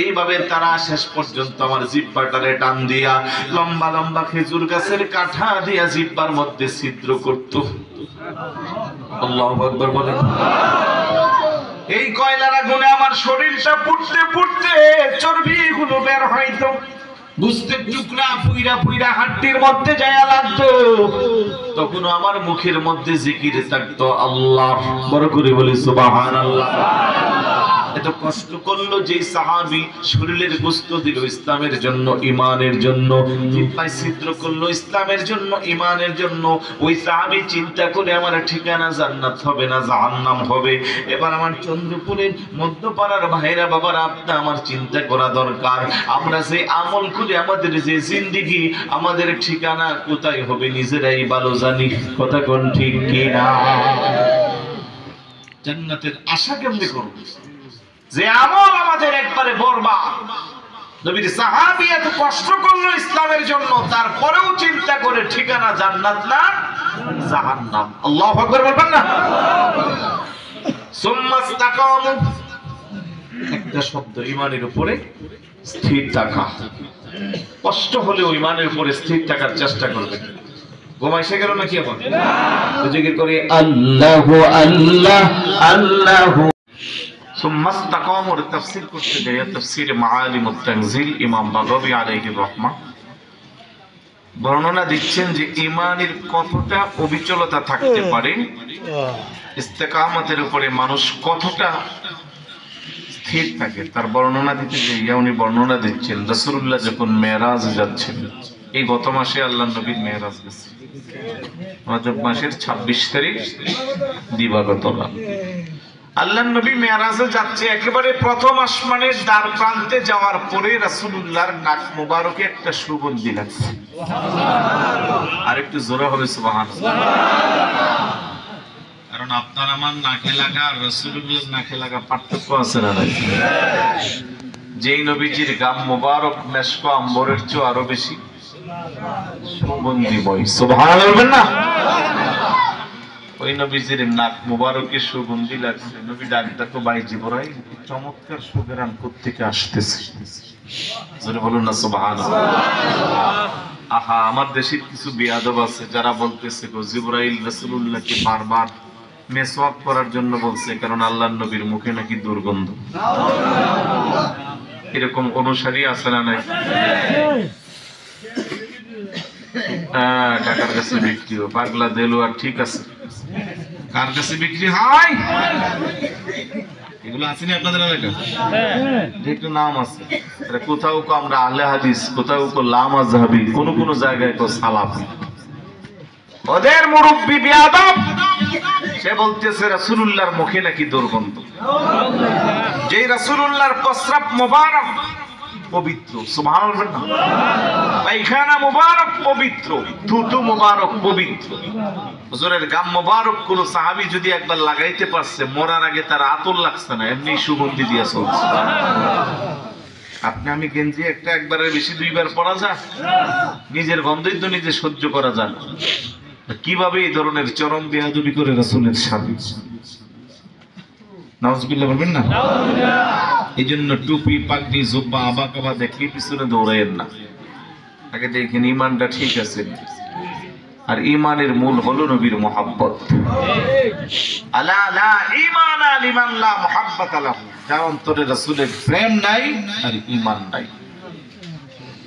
এইভাবে তারা শেষ পর্যন্ত আমার জিহ্বাটারে টান দিয়া লম্বা লম্বা খেজুর গাছের কাঠা দিয়া জিহ্বার মধ্যে ছিদ্র করত। আল্লাহু আকবার বলেন। এই কয়লার আগুনে আমার শরীরটা পুড়তে পুড়তে চর্বিগুলো বের হইতো, বুঝতে টুকরা পুইরা পুইরা হাড্ডির মধ্যে যায়া লাগতো, তখন আমার মুখের মধ্যে জিকির থাকতো আল্লাহ। বড় করে বলি সুবহানাল্লাহ। এত কষ্ট করলো যে সাহাবী, শরীরের গোশত দিল ইসলামের জন্য, ঈমানের জন্য, জিহ্বায় ছিদ্র করলো ইসলামের জন্য, ঈমানের জন্য। ওই সাহাবী চিন্তা করে আমার ঠিকানা জান্নাত হবে না জাহান্নাম হবে। এবার আমার চন্দ্রপুরের মধ্যপাড়ার ভাইরা বাবারা, আপনি আমার চিন্তা করা দরকার, আমরা যে আমল করে আমাদের যে জিন্দেগি, আমাদের ঠিকানা কোথায় হবে নিজেরাই ভালো জানি। কথা কোন ঠিক কি না? জান্নাতের আশা কেমনে করব যে আমল আমাদের একবারে বরবাদ? নবীর সাহাবী এত কষ্ট করলো ইসলামের জন্য, তারপরেও চিন্তা করে ঠিকানা জান্নাত না জাহান্নাম। আল্লাহু আকবার বলবেন না? সুম্মা ইসতাকামু, একটা শব্দ, ঈমানের উপরে স্থির থাকা। কষ্ট হলেও ঈমানের উপরে স্থির থাকার চেষ্টা করবেন। ঘুমাইছে গেল নাকি এখন? জিকির করে আল্লাহু আল্লাহ আল্লাহু। ثم استقاموا التفسير করতে যায় তাফসীর মাআলিম আত-তানজিল, ইমাম বাগাবী আলাইহির রাহমা বর্ণনা দিচ্ছেন যে ঈমানের কতটা অবিচলতা থাকতে পারে, ইস্তেকামতের উপরে মানুষ কতটা স্থির থাকে, তার বর্ণনা দিতে গিয়ে উনি বর্ণনা দিচ্ছেন রাসূলুল্লাহ যখন মেরাজ যাচ্ছেন। এই গত মাসে আল্লাহর নবীর মেরাজ গেছে, রজব মাসের 26 তারিখ দিবাগত রাত। আল্লাহর নবী মেরাজে যাচ্ছে, একেবারে প্রথম আসমানের দ্বার প্রান্তে যাওয়ার পরে রাসূলুল্লাহর নাক মুবারকে একটা সুগন্ধি লাগছে। আর একটু জোরে হবে সুবহানাল্লাহ। কারণ আপনার আমার নাকে লাগা আর রাসূলুল্লাহর নাকে লাগা পার্থক্য আছে না? যেই নবীজির গাম মুবারক মেশক আম্বরের চেয়ে আরো বেশি সুগন্ধিময়, সুবহানাল্লাহ বলবেন না? ওই নবীজির নাক মুবারকে সুগন্ধি লাগছে। নবী ডাক দেখো ভাই জিবরাইল, চমৎকার সুগন্ধ কোত্থেকে আসতেছে? জোরে বলুন না সুবহানাল্লাহ। আহা, আমার দেশের কিছু বেয়াদব আছে যারা বলতেছে গো জিবরাইল রাসূলুল্লাহকে বারবার মেসওয়াক করার জন্য বলছে, কারণ আল্লাহর নবীর মুখে নাকি দুর্গন্ধ। এরকম অনুসারী আছে না নাই? হ্যাঁ, টাকার কাছে বিক্রি হয়, পাগলা দেলোয়ার, ঠিক আছে। কার কাছে বিক্রি হয়? এগুলো আছে না আপনাদের এলাকা? একটু নাম আছে, কোথাও কো আমরা আহলে হাদিস, কোথাও কো লা মাযহাবি, কোন কোন জায়গায় কো সালাফি। ওদের মুরব্বি বেয়াদব, সে বলতেছে রাসূলুল্লাহর মুখে নাকি দুর্গন্ধ। যেই রাসূলুল্লাহর প্রস্রাব মোবারক পবিত্র, সুবহানাল্লাহ, পায়খানা মোবারক পবিত্র, থুতু মোবারক পবিত্র, হুজুরের গাম মোবারক কোন সাহাবী যদি একবার লাগাইতে পারছে, মরার আগে তার আতর লাগছে না, এমনি সুগন্ধি দিয়ে চলছে। আপনি আমি গেঞ্জি একটা একবারের বেশি দুইবার পরা যায়? নিজের গন্ধই তো নিজে সহ্য করা যায় না, কিভাবে এই ধরনের চরম বেয়াদবি করে রাসূলের সাথে? নাউজুবিল্লাহ বলবেন না? এই জন্য টুপি, পাগড়ি, জুব্বা, আবা কাবা দেখলে পিছনে দৌড়াইয়েন না, আগে দেখেন ইমানটা ঠিক আছে। আর ইমানের মূল হলো নবীর মুহাব্বত। আলা লা ঈমানা লিমান লা মুহাব্বাতা লাহু, যার অন্তরে রাসূলের প্রেম নাই আর ঈমান নাই।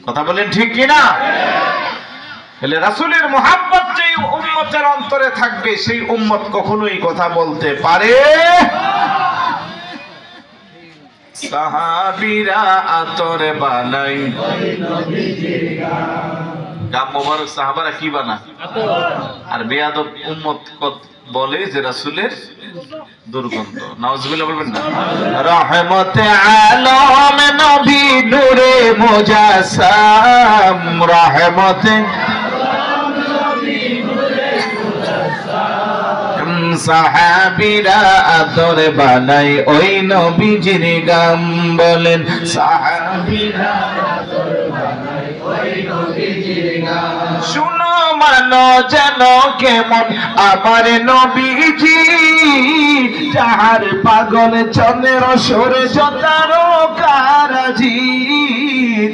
কথা বলেন ঠিক কি না? তাহলে রাসূলের মুহাব্বত যেই উম্মতের অন্তরে থাকবে, সেই উম্মত কখনোই কথা বলতে পারে। সাহাবীরা আতর বানাই, গাম মোবারক সাহাবারা কি বানায়? আর বেয়াদব উম্মত বলে যে রাসূলের দুর্গন্ধ। নাউজুবিল্লাহ বলবেন না? রহমতে আলম নবী নূরে মুজাসসাম, রহমতে সাহাবীরা আতর বানাই ওই নবীজির গাম। বলেন সাহাবীরা আতর বানাই ওই নবীজির গাম। শুনো মানো জানো কেমন আমার নবীজি, যাহার পাগল চন্দ্র সূর্য তারকারাজি,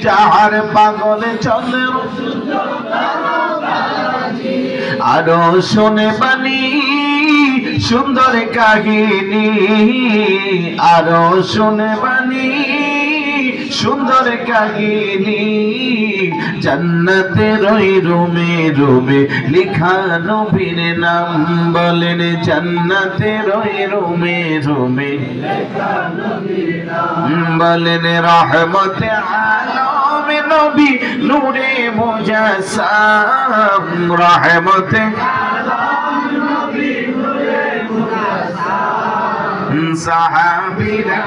যাহার পাগল চন্দ্র আরো শোনে বাণী সুন্দর কাহিনী, আরো শোনে বাণী সুন্দর কাহিনী, জান্নাতের ওই রুমে রুমে লিখা নবীর নাম। বলেন জান্নাতের ওই রুমে রুমে লিখা নবীর নাম। বলেন রহমতে আলম নবী নূরে মুজাসসাম, রহমতে আলম নবী নূরে মুজাসসাম, সাহাবীরা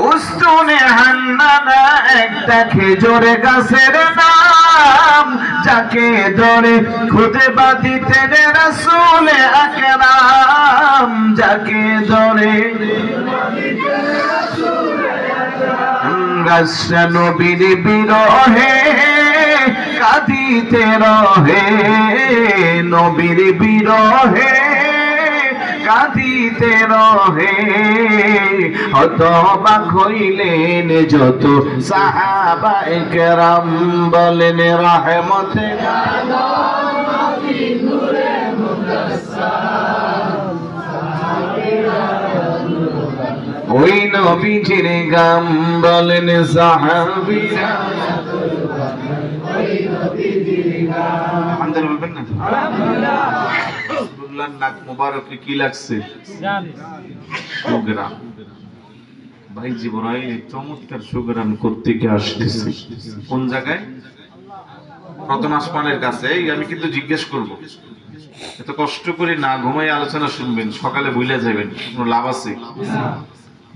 উস্তুনে হান্নানা একটা খেজুর গাছের নাম, যাকে ধরে খুতবা দিতেন রাসূল আকরাম, যাকে ধরে গাছটা নবীর বিরহে কাঁদিতে রহে, নবীর বিরহে কাঁদিতে রহে। হতবাক হইলেন যত সাহাবায়ে কেরাম। বলেন রহমতে আলম নবী নূরে মুজাসসাম, ওই নবীজির গাম। বলেন সাহাবীরা ওই নবীজির গাম। আলহামদুলিল্লাহ বলবেন না? আলহামদুলিল্লাহ। রাসূলুল্লাহর নাক মোবারকে কি লাগছে? সুগরান। ভাই জিবরাইল চমৎকার সুগরান কোত্থেকে আসতেছে? কোন জায়গায়? প্রথম আসমানের কাছে। আমি কিন্তু জিজ্ঞেস করব, এত কষ্ট করে না ঘুমাই আলোচনা শুনবেন, সকালে ভুলে যাবেন, কোনো লাভ আছে?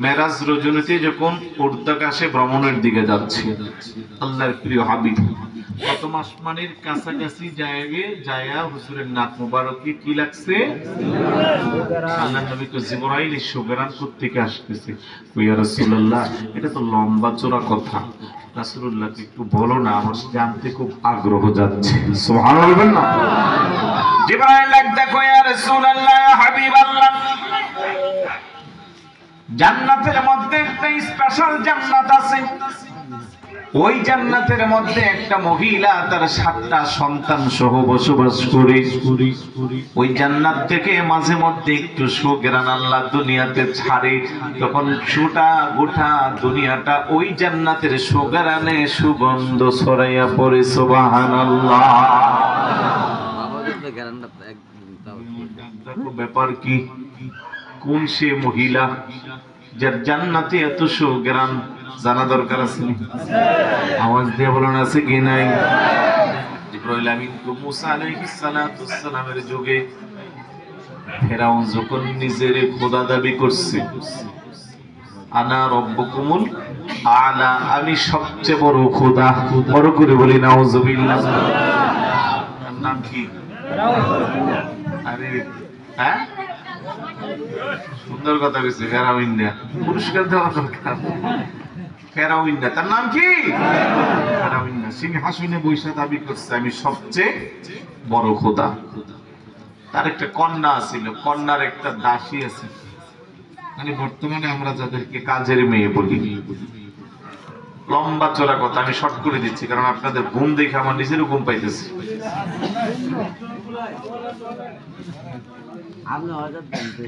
মেরাজ রজনীতে যখন উর্ধ্বাকাশে ভ্রমণের দিকে যাচ্ছে আল্লাহর প্রিয় হাবিব প্রথম আসমানের কাছাকাছি জায়গা হুজুরের নাক মোবারকে কি লাগছে? আল্লাহর নবী তো জিবরাইল সুগরান কোত্থেকে আসতেছে? ইয়া রাসূলুল্লাহ, এটা তো লম্বা চওড়া কথা, রাসূলুল্লাহকে একটু বলো না, আমার জানতে খুব আগ্রহ যাচ্ছে। সুবহানাল্লাহ বলবেন না? জিবরাইল দেখো ইয়া রাসূলুল্লাহ, ইয়া হাবিবাল্লাহ, জান্নাতের মধ্যে একটা স্পেশাল জান্নাত আছে, ওই জান্নাতের মধ্যে একটা মহিলা তার 7টা সন্তান সহ বসবাস করে। ওই জান্নাত থেকে মাঝে মধ্যে একটু সুঘ্রাণ আল্লাহ দুনিয়াতে ছাড়ে, তখন গোটা দুনিয়াটা ওই জান্নাতের সুঘ্রাণে সুগন্ধ ছড়াইয়া পড়ে। সুবহানাল্লাহ। ব্যাপার কি? কোন সে মহিলা যার জান্নাতে এত সুঘ্রাণ? জানা দরকার আছে। আওয়াজ দিয়ে বলুন আছে কি নাই? জিবরাইল আমিন কো মুসা আলাইহিস সালাতুস সালামের যুগে ফেরাউন যখন নিজের খোদা দাবি করছে, আনা রব্বুকুমুল আলা, আমি সবচেয়ে বড় খোদা, বড় করে বলি নাউজুবিল্লাহ। নাম কি? আরে হ্যাঁ, সুন্দর কথা বলছে। ফেরাউন না, পুরস্কার দেওয়া দরকার। ফেরাউন না, তার নাম কি? ফেরাউন না, সিংহাসনে বসে দাবি করছে আমি সবচেয়ে বড় খোদা। তার একটা কন্যা ছিল, কন্যার একটা দাসী আছে। মানে বর্তমানে আমরা যাদেরকে কাজের মেয়ে বলি। লম্বা চড়া কথা, আমি শর্ট করে দিচ্ছি কারণ আপনাদের ঘুম দেখে আমার নিজেরও ঘুম পাইতেছে।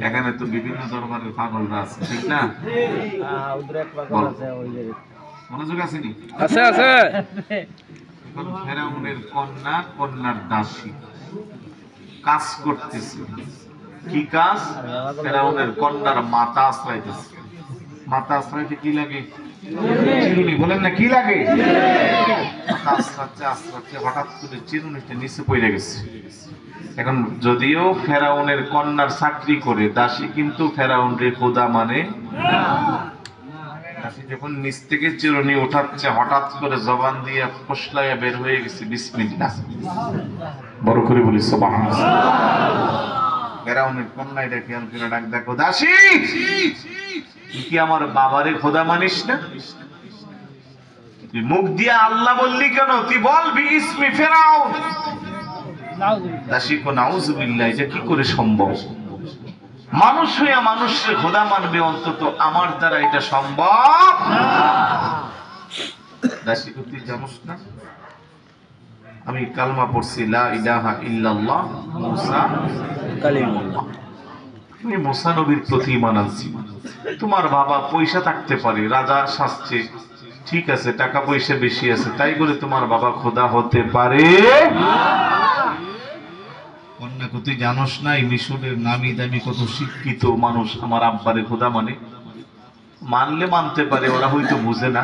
এখানে তো বিভিন্ন দরবারের পাগলরা আছে, ঠিক না? মনোযোগ আছে নি? আছে আছে। ফেরাউনের কন্যা, কন্যার দাসী কাজ করতেছে। কি কাজ? ফেরাউনের কন্যার মাথা আশ্রাইতেছে। মাথা আশ্রাইতে কি লাগে? চিরুনি। বলেন না কি লাগে? মাথা আশ্রাচ্ছে আশ্রাচ্ছে হঠাৎ করে চিরুনিটা নিচে পড়ে গেছে। এখন যদিও ফেরাউনের কন্যার চাকরি করে, দাসী কিন্তু ফেরাউনের খোদা মানে না। দাসী যখন নিচ থেকে চিরুনি ওঠাচ্ছে, হঠাৎ করে জবান দিয়ে ফসলাইয়া বের হয়ে গেছে বিসমিল্লাহ। বড় করে বলি সুবহানাল্লাহ। ফেরাউনের কন্যা এটা খেয়াল করে ডাক, দেখো দাসী, তুই কি আমার বাবারে খোদা মানিস না? তুই মুখ দিয়ে আল্লাহ বললি কেন? তুই বল বিইসমি ফেরাউন। দাসী কো নাউজুবিল্লাহ, এটা কি করে সম্ভব? মানুষ হইয়া মানুষের খোদা মানবে, অন্তত আমার দ্বারা এটা সম্ভব না। দাসী কো তুই জানোস না আমি কালমা পড়ছি লা ইলাহা ইল্লাল্লাহ মুসা কালিমুল্লাহ। আমি মুসা নবীর প্রতি ঈমান আনছি। তোমার বাবা পয়সা থাকতে পারে, রাজা শাস্তি, ঠিক আছে, টাকা পয়সা বেশি আছে, তাই বলে তোমার বাবা খোদা হতে পারে না। কন্যা কো তুই জানোস না এই মিশরের নামি দামি কত শিক্ষিত মানুষ আমার আব্বারে খোদা মানে? মানলে মানতে পারে, ওরা হয়তো বুঝে না।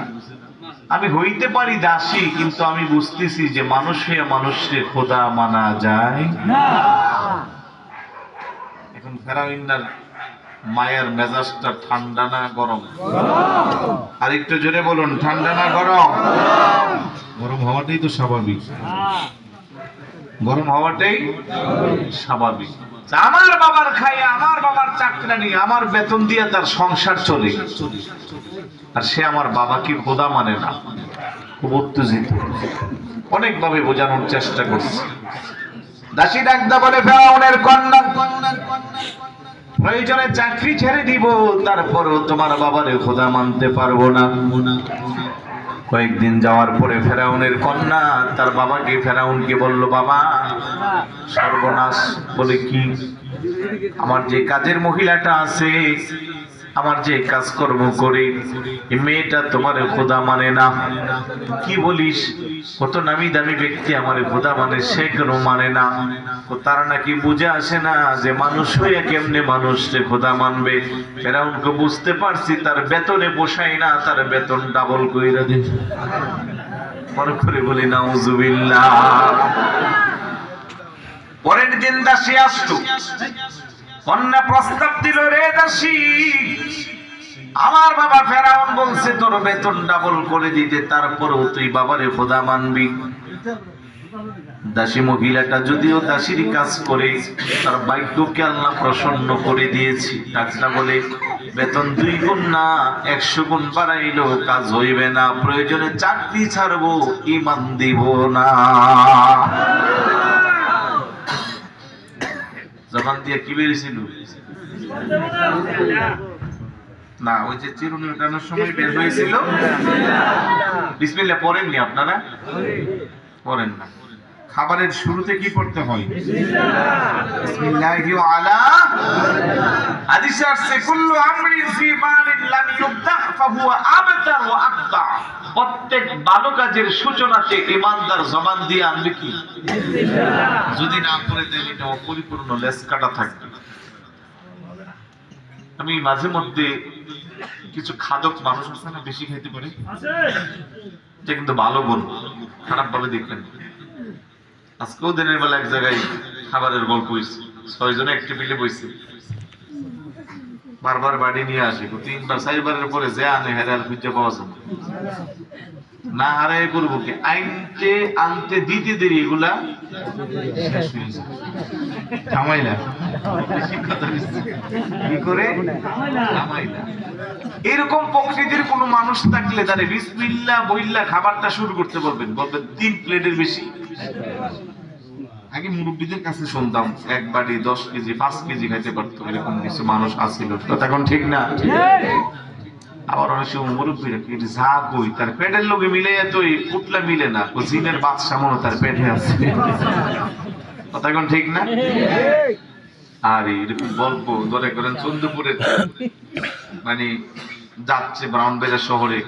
আমি হইতে পারি দাসী, কিন্তু আমি বুঝতেছি যে মানুষ হয়ে মানুষকে খোদা মানা যায় না। এখন ফেরাউনের মায়ের মেজাজটা ঠান্ডা না গরম? আর একটু জোরে বলুন, ঠান্ডা না গরম? গরম হওয়াটাই তো স্বাভাবিক। গরম হওয়াটাই স্বাভাবিক। আমার বাবার খাই, আমার বাবার চাকরানি, আমার বেতন দিয়ে তার সংসার চলে, আর সে আমার বাবাকে খোদা মানে না। খুব উত্তেজিত, অনেকভাবে বোঝানোর চেষ্টা করছে। দাসী ডাকদা বলে, ফেরাউনের কন্যা, প্রয়োজনে চাকরি ছেড়ে দিব, তারপরও তোমার বাবারে খোদা মানতে পারবো না। কয়েকদিন যাওয়ার পরে ফেরাউনের কন্যা তার বাবাকে, ফেরাউনকে বলল, বাবা সর্বনাশ। বলে কি? আমার যে কাজের মহিলাটা আছে, আমার যে কাজকর্ম করে, এই মেয়েটা তোমার খোদা মানে না। কি বলিস? কত নামি দামি ব্যক্তি আমার খোদা মানে, সে কেন মানে না? তারা নাকি বুঝে আসে না যে মানুষ হয়ে কেমনে মানুষকে খোদা মানবে। ফেরাউনকে বুঝতে পারছি তার বেতনে পোষায় না, তার বেতন ডাবল কইরা দে। মনে করে বলি নাউজুবিল্লাহ। পরের দিন দাসী আসতো, কন্যা প্রস্তাব দিল, রে দাসী, আমার বাবা ফেরাউন বলছে তোর বেতন ডাবল করে দিতে, তারপরেও তুই বাবারে খোদা মানবি? দাসী মহিলাটা যদিও দাসীর কাজ করে, তার ভাগ্যকে আল্লাহ প্রসন্ন করে দিয়েছি। ডাক্তার বলে, বেতন 2 গুণ না 100 গুণ বাড়াইলেও কাজ হইবে না, প্রয়োজনে চাকরি ছাড়বো, ঈমান দিব না। জবান দিয়ে কি বেরিয়েছিল? না, ওই যে চিরুনি উঠানোর সময় বের হয়েছিল বিসমিল্লাহ পড়েননি আপনারা? পড়েন না। খাবারের শুরুতে কি পড়তে হয়? বিসমিল্লাহি আলা হাদিসে আসছে কুল্লু আমরিন ফি মালিন লাম ইউবদা ফাহুয়া আবতার ওয়া আকতা। প্রত্যেক ভালো কাজের সূচনাতে ঈমানদার জবান দিয়ে আনবে কি? যদি না করে দেন এটা অপরিপূর্ণ, লেস কাটা থাকবে। আমি মাঝে মধ্যে কিছু খাদক মানুষ আছে না, বেশি খাইতে পারে, এটা কিন্তু ভালো বলবো, খারাপ ভাবে দেখবেন। আজকেও দিনের বেলা এক জায়গায় খাবারের গল্প হয়েছে, 6 জনে এক টেবিলে বসে, বারবার বাড়ি নিয়ে আসে, 3বার 4বারের পরে যে আনে হেরাল খুঁজে পাওয়া যায় না। হারাই করবো কি, আনতে আনতে দিতে দেরি এগুলা শেষ হয়ে যায়। থামাইলা কি করে থামাইলা। এরকম প্রকৃতির কোন মানুষ থাকলে তারে বিসমিল্লাহ বইল্লা খাবারটা শুরু করতে বলবেন, বলবেন 3 প্লেটের বেশি। আগে মুরব্বীদের কাছে শুনতাম 1 বাটি 10 কেজি 5 কেজি খাইতে পারতো, এরকম কিছু মানুষ আছিল। কথা এখন ঠিক না? আবার অনেক সময় মুরব্বীরা যা কই তার পেটের লোকে মিলে তো পুটলা মিলে না, জিনের বাদশা মনে তার পেটে আছে। কথা এখন ঠিক না? আর এরকম গল্প ধরে করেন চন্দ্রপুরে মানে যাচ্ছে ব্রাউনবাজার শহরে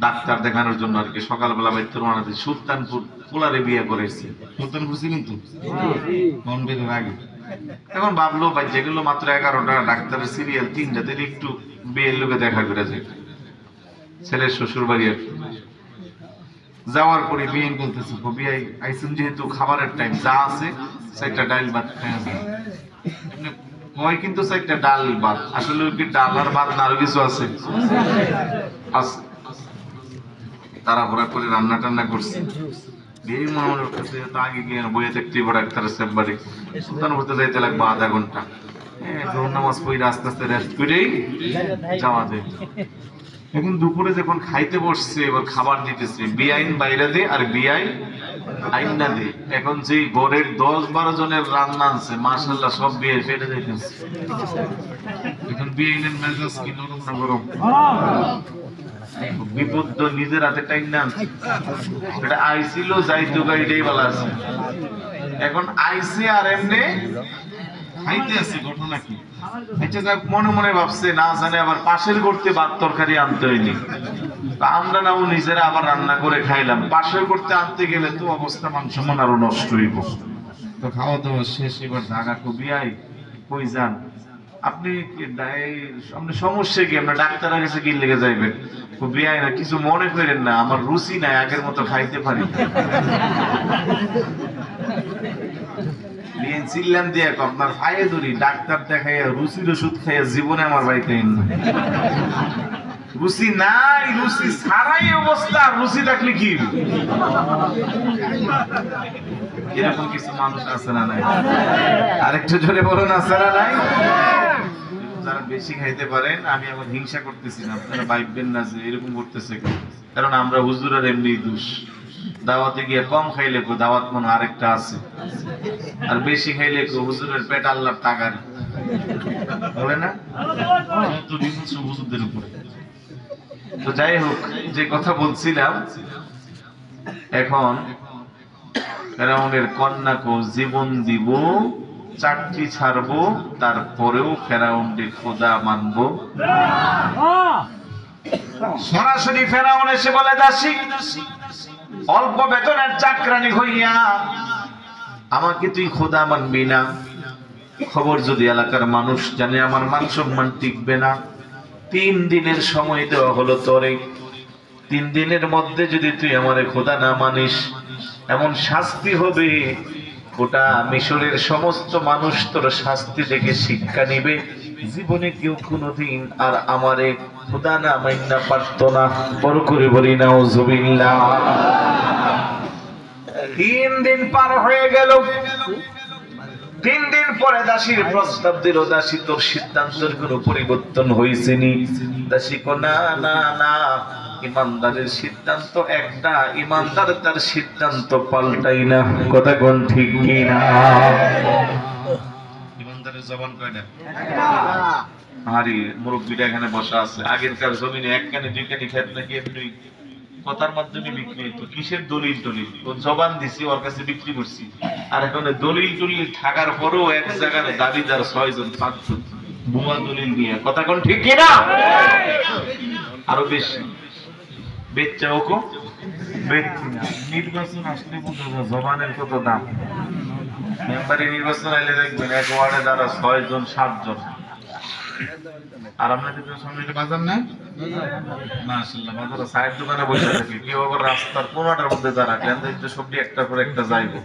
ডাক্তার দেখানোর জন্য আর কি, সকালবেলা বাইতে রওনা দিয়েছে। সুলতানপুর পোলারে বিয়ে করেছে, সুলতানপুর ছিলেন তো ব্রাউনবাজারের আগে। এখন ভাবলো ভাই যেগুলো মাত্র 11টা ডাক্তারের সিরিয়াল, 3টাতে একটু বিয়ের লোকে দেখা করে যায়, ছেলের শ্বশুর বাড়ি আর কি। যাওয়ার পরে বিয়ে বলতেছে বিয়ে আইসেন যেহেতু খাবারের টাইম, যা আছে 4টা ডাল ভাত খাওয়া যায়। হয় কিন্তু 4টা ডাল ভাত, আসলে কি ডাল আর ভাত না আরো কিছু আছে? আছে। তাড়াহুড়া করে রান্না টান্না করছে। বিয়ে মনে মনে করতেছে তো আগে গিয়ে বইয়ে দেখতেই বড় ডাক্তারের চেম্বারে, সুলতানপুরতে যাইতে লাগবে আধা ঘন্টা। জোহর নামাজ পড়ে আস্তে আস্তে রেস্ট করেই যাওয়া যায়। এখন দুপুরে যখন খাইতে বসছে, এবার খাবার দিতেছে, বিআইন বাইরে দে আর বিআইন আইন না দে। এখন যে ঘরের 10-12 জনের রান্না আছে, মাশাআল্লাহ সব বিয়ে ফেটে যাইতেছে। এখন বিআইনের মেজাজ কি নরম না গরম? বিপদ নিজের হাতে টাইম না, এটা আইছিল যাইতো গাড়িটাই বলা আছে। এখন আইসে আর এমনি খাইতে আছে, ঘটনা কি? আচ্ছা যাক, মনে মনে ভাবছে না জানে আবার পাশের করতে ভাত তরকারি আনতে হয়নি, আমরা নাও নিজেরা আবার রান্না করে খাইলাম। পাশের করতে আনতে গেলে তো অবস্থা মান সম্মান আরো নষ্ট হইব। তো খাওয়া দাওয়া শেষ, এবার জায়গা কবি আই কই যান আপনি, সমস্যা কি? আমরা ডাক্তারের কাছে কি লেগে যাইবেন? কবি আই না, কিছু মনে করেন না, আমার রুচি নাই, আগের মতো খাইতে পারি। চিল্লাম দিয়ে আপনার ফায়ে ধরি, ডাক্তার দেখাইয়া রুচির ওষুধ খাইয়া জীবনে আমার বাড়িতে রুচি নাই, রুচি ছাড়াই অবস্থা, রুচি থাকলে কি? এরকম কিছু মানুষ আছে না নাই? আরেকটু জোরে বলুন, আছে না নাই? যারা বেশি খাইতে পারেন, আমি আমার হিংসা করতেছি না, আপনারা ভাববেন না যে এরকম করতেছে, কারণ আমরা হুজুরের এমনি দোষ। দাওয়াতে গিয়ে কম খাইলে দাওয়াত মনে আরেকটা আছে, আর বেশি খাইলে হুজুরের পেট আল্লাহর টাকার, বলে না? হুজুরদের উপরে। তো যাই হোক, যে কথা বলছিলাম, এখন ফেরাউনের কন্যাকে জীবন দিব, চাকরি ছাড়বো, তারপরেও ফেরাউনকে খোদা মানবো। সরাসরি ফেরাউন এসে বলে, দাসী অল্প বেতনের চাকরানি হইয়া আমাকে তুই খোদা মানবি না? খবর যদি এলাকার মানুষ জানে, আমার মান সম্মান টিকবে না। 3 দিনের সময় দেওয়া হলো তোরে, 3 দিনের মধ্যে যদি তুই আমারে খোদা না মানিস, এমন শাস্তি হবে, গোটা মিশরের সমস্ত মানুষ তোর শাস্তি দেখে শিক্ষা নিবে। জীবনে কেউ কোনোদিন আর আমারে খোদা না মাইনা পারতো না। বড় করে বলি নাউজুবিল্লাহ। 3 দিন পার হয়ে গেল। 3 দিন পরে দাসীর প্রস্তাব দিল, দাসী তোর সিদ্ধান্তের কোনো পরিবর্তন হয়েছে নি? দাসী কো না না না, ইমানদারের সিদ্ধান্ত একটা, ইমানদার তার সিদ্ধান্ত পাল্টাই না। কথা কোন ঠিক কি না? ইমানদারের জবান কয়টা? হারি মুরব্বীরা এখানে বসা আছে, আগেরকার জমিনে এক কানি দুই কানি খেত নাকি এমনি কথার মাধ্যমে বিক্রি হইতো। কিসের দলিল টলিল, ও জবান দিছি ওর কাছে বিক্রি করছি, আর এখন দলিল টলিল থাকার পরেও এক জায়গার দাবিদার 6 জন 7 জন ভুয়া দলিল নিয়ে, কথা কোন ঠিক কিনা? আরো বেশি বেচ্চা ওকো বেচ্ছি না। নির্বাচন আসলে বোঝা যায় জবানের কত দাম। মেম্বারি নির্বাচন আইলে দেখবেন এক ওয়ার্ডে দ্বারা 6 জন 7 জন। আর আপনাদের সামনে বাজার না, মাশাআল্লাহ বাজারে চায়ের দোকানে বসে থাকে, কেউ আবার রাস্তার কোনাটার মধ্যে দাঁড়া, কেন তো সবটি একটা পর একটা যাইবো।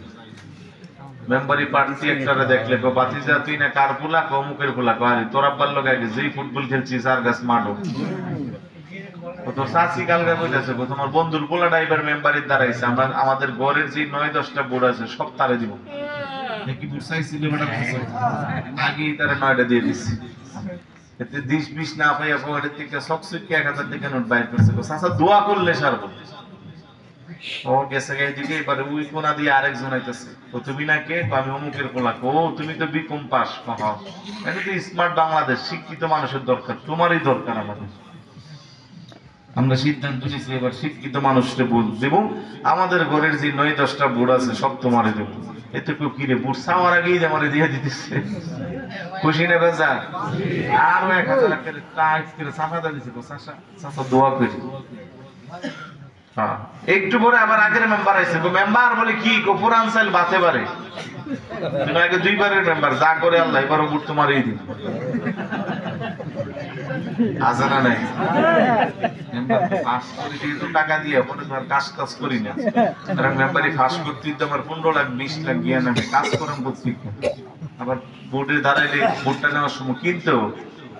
মেম্বারি প্রার্থী একটারে দেখলে কো বাতিজা তুই না কার পোলা, কো মুখের পোলা, কো আরে তোরা পারলো আগে যেই ফুটবল খেলছিস আর গাছ মাঠো। তো সাসি কালকে কইতাছে গো তোমার বন্ধুর পোলাটা এবার মেম্বারির দাঁড়াইছে, আমরা আমাদের ঘরের যে 9-10টা বোর্ড আছে সব তারে দিব। কি বুট চাইছিল বেটা, আগেই তারে 9টা দিয়ে দিছি। এতে 20 না পাইয়া পকেটের থেকে সকসুকি 1000 টাকা নোট বাইর করছে। চাচা দোয়া করলে সারবো। ও গেছে এদিকে, এবারে ওই কোনা দিয়ে আরেকজন আইতেছে, ও তুমি না কে? আমি অমুকের পোলা। ও তুমি তো বিকম পাস। এটা তো স্মার্ট বাংলাদেশ, শিক্ষিত মানুষের দরকার, তোমারই দরকার আমাদের। আমরা সিদ্ধান্ত নিয়েছি এবার শিক্ষিত মানুষকে ভোট দেব, আমাদের ঘরের যে 9-10টা বোর্ড আছে সব তোমারে দেবো। এতে কেউ কিরে বুট চাওয়ার আগেই আমার দিয়ে দিতেছে, খুশি নেবে যা। আরো 1000 টাকা করে চাচা দিচ্ছে, চাচা দোয়া করি। একটু পরে আবার আগের মেম্বার আইছে, মেম্বার বলে কি পুরান চাইল বাতে পারে, তুমি আগে 2 বারের মেম্বার, যা করে আল্লাহ এবারও বুট তোমারই দিন। আছে না নাই? টাকা দিয়ে কাজ কাজ করি না, মেম্বারি ফাঁস করতে আমার 15 লাখ 20 লাখ গিয়ে নামে কাজ করেন বলছি। আবার বোর্ডে দাঁড়াইলে ভোটটা নেওয়ার সময় কিনতেও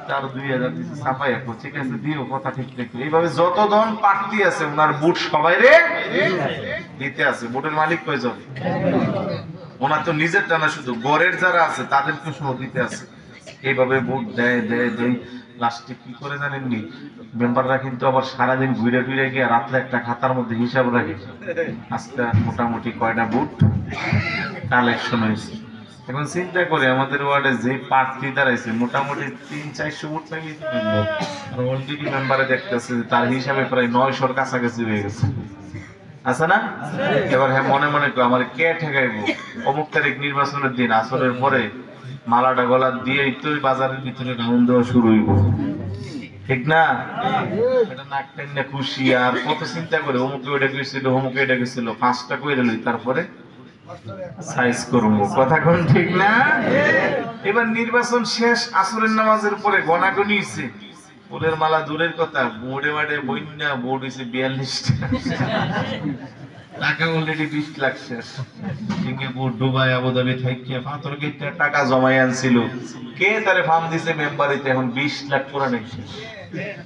তার 2000 দিচ্ছে ছাপাই, ঠিক আছে দিও, কথা ঠিক রেখে। এইভাবে যতজন প্রার্থী আছে ওনার বুট সবাই রে দিতে আছে। বুটের মালিক কয়জন? ওনার তো নিজের টানা, শুধু গড়ের যারা আছে তাদেরকে সহ দিতে আছে। এইভাবে বুট দেয় দেয় দেয়, লাস্টে কি করে জানেননি? মেম্বাররা কিন্তু আবার সারাদিন ঘুরে ফিরে গিয়ে রাত্রে একটা খাতার মধ্যে হিসাব রাখে, আজকে মোটামুটি কয়টা বুট কালেকশন হয়েছে। এখন চিন্তা করে আমাদের ওয়ার্ডে যে প্রার্থী দাঁড়াইছে মোটামুটি 300-400 বুট লাগিয়েছে, আর অলরেডি মেম্বারে দেখতেছে তার হিসাবে প্রায় 900-র কাছাকাছি হয়ে গেছে। আছে না? এবার হ্যাঁ মনে মনে আমার কে ঠেকাইবো, অমুক তারিখ নির্বাচনের দিন আসরের পরে মালাটা গলা দিয়ে তো বাজারের ভিতরে রাউন্ড দেওয়া শুরু হইব, ঠিক না? এটা নাক টেনে খুশি, আর কত চিন্তা করে অমুকে ওইটা গেছিল, অমুকে এটা গেছিল, 5টা কইরে লই, তারপরে সাইজ করবো, কথা কোন ঠিক না? এবার নির্বাচন শেষ, আসরের নামাজের পরে গণাগণি হইছে, ফুলের মালা দূরের কথা, বোর্ডে মাঠে বইনা বোর্ড হইছে 42টা, টাকা অলরেডি 20 লাখ শেষ। সিঙ্গাপুর, দুবাই, আবুধাবি থেকে পাথর কেটে টাকা জমাই আনছিল, কে তারে ফার্ম দিছে মেম্বারিতে, এখন 20 লাখ পুরা নেই,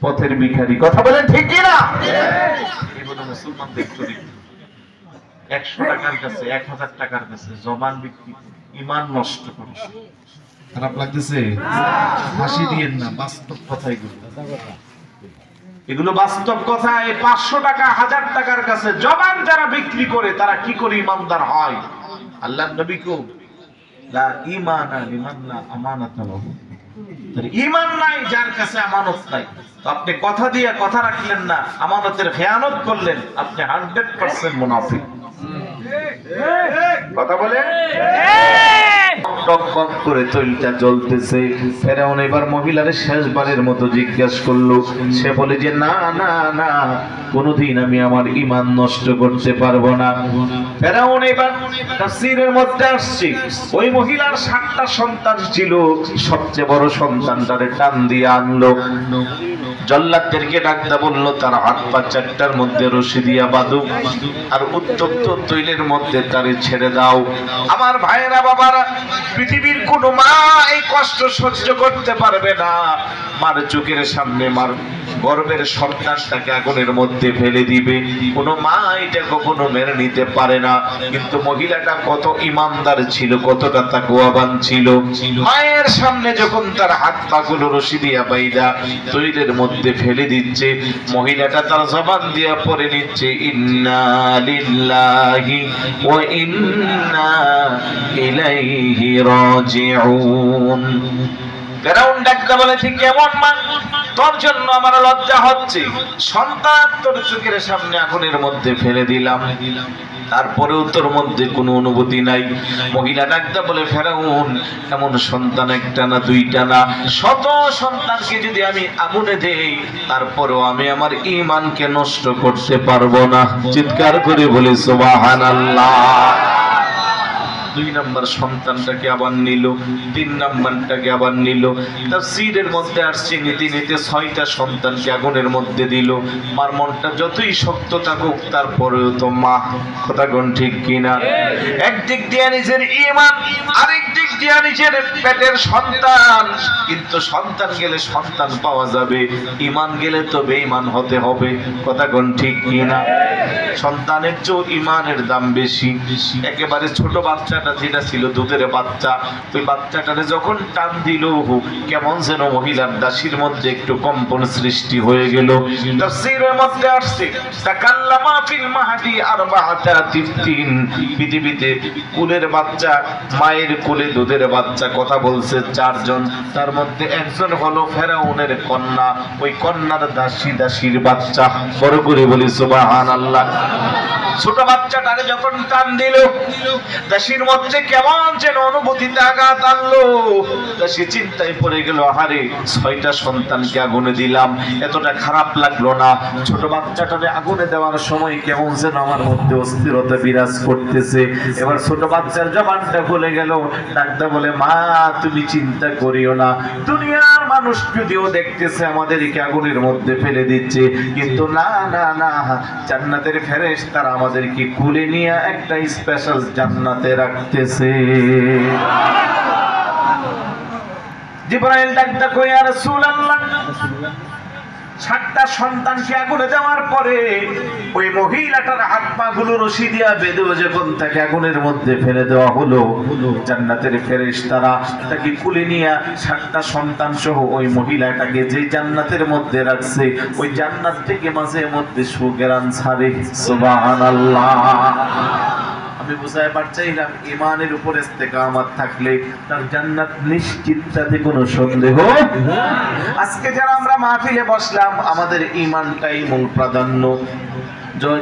পথের ভিখারি, কথা বলেন ঠিক কিনা? এগুলো মুসলমানদের চরিত্র। 100 টাকার কাছে 1000 টাকার কাছে জবান বিক্রি, ইমান নষ্ট করে। খারাপ লাগতেছে? হাসি দিয়েন না, বাস্তব কথা এগুলো, এগুলো বাস্তব কথা। এই 500 টাকা 1000 টাকার কাছে জবান যারা বিক্রি করে তারা কি করে ইমানদার হয়? আল্লাহর নবী কো লা ঈমানা লিমান লা আমানাতা লাহু, ঈমান নাই যার কাছে আমানত নাই। তো আপনি কথা দিয়ে কথা রাখলেন না, আমানতের খেয়ানত করলেন, আপনি 100% মুনাফিক। কথা বলে টকবক করে তৈলটা জ্বলতেছে। ফেরাউন এবার মহিলার শেষবারের মতো জিজ্ঞাসা করলো, সে বলে যে না না না, কোনোদিন আমি আমার ঈমান নষ্ট করতে পারবো না। ফেরাউন এবার তাফসীরের মধ্যে আসছে, ওই মহিলার 7টা সন্তান ছিল, সবচেয়ে বড় সন্তানটারে টান দিয়ে আনলো, জল্লাদদেরকে ডাকতে বললো তার হাত পা 4টার মধ্যে রশি দিয়া বাঁধো, আর উত্তপ্ত তৈলের মধ্যে তারে ছেড়ে দাও। আমার ভাইয়েরা বাবারা, পৃথিবীর কোন মা এই কষ্ট সহ্য করতে পারবে না। মার চোখের সামনে মার গর্ভের সন্তানটাকে আগুনের মধ্যে ফেলে দিবে, কোন মা এটা কখনো মেনে নিতে পারে না। কিন্তু মহিলাটা কত ইমানদার ছিল, কতটা তাকওয়াবান ছিল। মায়ের সামনে যখন তার হাত পা গুলো রশি দিয়া বাইদা তৈলের মধ্যে ফেলে দিচ্ছে, মহিলাটা তার জবান দিয়া পড়ে নিচ্ছে ইন্না লিল্লাহি ওয়া ইন্না ইলাইহি রাজিউন। ফেরাউন ডাকতে বলে, ঠিক কেমন মা? তোর জন্য আমার লজ্জা হচ্ছে, সন্তান তোর চোখের সামনে আগুনের মধ্যে ফেলে দিলাম, তারপরেও তোর মধ্যে কোনো অনুভূতি নাই। মহিলা ডাকতে বলে, ফেরাউন এমন সন্তান একটা না দুইটা না, শত সন্তানকে যদি আমি আগুনে দেই তারপরেও আমি আমার ঈমানকে নষ্ট করতে পারবো না। চিৎকার করে বলি সুবহানাল্লাহ। 2 নম্বর সন্তানটাকে আবার নিল, 3 নম্বরটাকে আবার নিল। তাফসীরের মধ্যে আসছে নীতি নীতি 6টা সন্তানকে আগুনের মধ্যে দিল। মার মনটা যতই শক্ত থাকুক তারপরেও তো মা, কথা কোন ঠিক কিনা? একদিক দিয়ে নিজের ঈমান, আরেক দিক দিয়ে নিজের পেটের সন্তান। কিন্তু সন্তান গেলে সন্তান পাওয়া যাবে, ঈমান গেলে তো বেঈমান হতে হবে, কথা কোন ঠিক কিনা? সন্তানের চেয়ে ঈমানের দাম বেশি। একেবারে ছোট বাচ্চা যেটা ছিল দুধের বাচ্চা, ওই বাচ্চাটারে যখন টান দিল কেমন যেন মহিলার দাসীর মধ্যে একটু কম্পন সৃষ্টি হয়ে গেল। তাফসীরের মধ্যে আসছে তাকাল্লামা ফিল মাহদি আরবাআতা তিফতিন, পৃথিবীতে কুলের বাচ্চা, মায়ের কোলে দুধের বাচ্চা কথা বলছে 4 জন, তার মধ্যে একজন হলো ফেরাউনের কন্যা, ওই কন্যার দাসীর বাচ্চা। বড় করে বলি সুবহানাল্লাহ। ছোট বাচ্চাটারে যখন টান দিল দাসীর মধ্যে কেমন যেন অনুভূতিতে আঘাত আনলো। দাসী চিন্তায় পড়ে গেল, আহারে 6টা সন্তানকে আগুনে দিলাম, এতটা খারাপ লাগলো না। ছোট বাচ্চাটারে আগুনে দেওয়ার সময় কেমন যেন আমার মধ্যে অস্থিরতা বিরাজ করতেছে। এবার ছোট বাচ্চার জবানটা খুলে গেল, ডাকতে বলে, মা তুমি চিন্তা করিও না, দুনিয়ার মানুষ যদিও দেখতেছে আমাদেরকে আগুনের মধ্যে ফেলে দিচ্ছে, কিন্তু না না না, জান্নাতের ফেরেশতারা আমাদেরকে কুলে নিয়ে একটা স্পেশাল জান্নাতে রাখতেছে। জিবরাইল ডাকতে কই, ইয়া রাসূলুল্লাহ, 7টা সন্তানকে আগুনে দেওয়ার পরে ওই মহিলাটার হাত পা গুলো রশি দিয়া বেঁধে যখন তাকে আগুনের মধ্যে ফেলে দেওয়া হলো, জান্নাতের ফেরেশতারা তাকে কুলে নিয়ে 7টা সন্তান সহ ওই মহিলাটাকে যে জান্নাতের মধ্যে রাখছে, ওই জান্নাত থেকে মাঝে মধ্যে সুগেরান ছাড়ে। সুবহানাল্লাহ। আমি বুঝাই পারছিলাম, ঈমানের উপর ইস্তেকামত থাকলে তার জান্নাত নিশ্চিত, তাতে কোনো সন্দেহ। আজকে যারা আমরা মাহফিলে বসলাম, আমাদের ঈমানটাই মূল প্রাধান্য।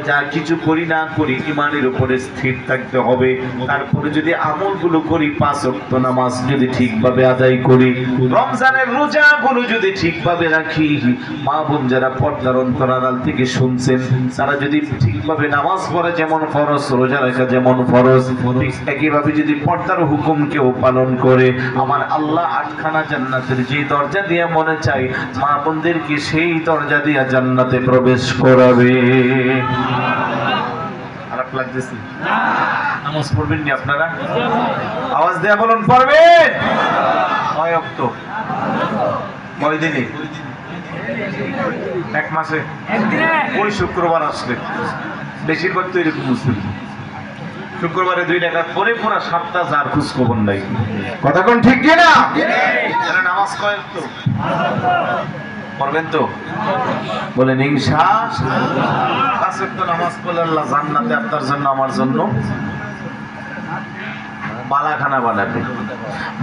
যা কিছু করি না করি ঈমানের উপরে স্থির থাকতে হবে। তারপরে যদি আমলগুলো করি, 5 ওয়াক্ত নামাজ যদি ঠিকভাবে আদায় করি, রমজানের রোজাগুলো যদি ঠিকভাবে রাখি, মা বোন যারা পর্দার অন্তরাল থেকে শুনছেন, তারা যদি ঠিকভাবে নামাজ পড়ে যেমন ফরজ, রোজা রাখা যেমন ফরজ, একইভাবে যদি পর্দার হুকুমকেও পালন করে, আমার আল্লাহ 8খানা জান্নাতের যে দরজা দিয়ে মনে চাই মা বোনদেরকে সেই দরজা দিয়ে জান্নাতে প্রবেশ করাবে। খারাপ লাগতেছে? নামাজ পড়বেন নি আপনারা? আওয়াজ দেয়া বলুন, পড়বেন? 6 ওয়াক্ত কয় দিনে? 1 মাসে? ওই শুক্রবার আসলে বেশিরভাগ তো এরকম মুসলিম, শুক্রবারে 2 রাকাত পরে পুরো সপ্তাহ যার খোঁজ খবর নাই। কথা কোন ঠিক কি না? নামাজ কয় ওয়াক্ত পড়বেন তো? বলেন ইনশাআল্লাহ। 5 ওয়াক্ত নামাজ পড়লে আল্লাহ জান্নাতে আপনার জন্য আমার জন্য বালাখানা বানাবে।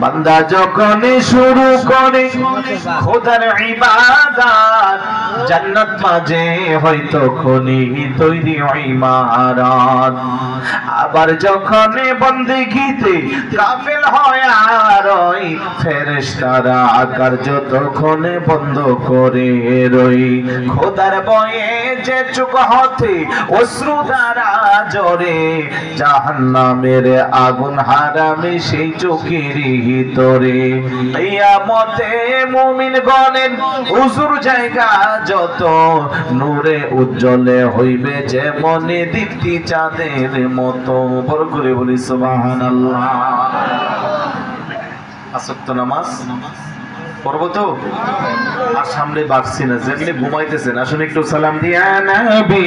বান্দা যখন শুরু করে খোদার ইবাদত, জান্নাত মাঝে হয়তো খনি তৈরি ইমারত। আবার যখন বন্দেগীতে গাফিল হয় আর ওই ফেরেশতারা কার্য তখন বন্ধ করে রই। খোদার ভয়ে যে চুপ হতে অশ্রু দ্বারা জরে, জাহান্নামের আগুন হারামে সেই চোখের ভিতরে। কিয়ামতে মুমিনগণের হুজুর জায়গা যত, নূরে উজ্জ্বলে হইবে যেমন দীপ্তি চাঁদের মতো। বড় করে বলি সুবহানাল্লাহ। 5 ওয়াক্ত নামাজ পড়বো তো? আর সামনে বাড়ছি না, যেমনি ঘুমাইতেছেন, আসুন একটু সালাম দিয়া নবী।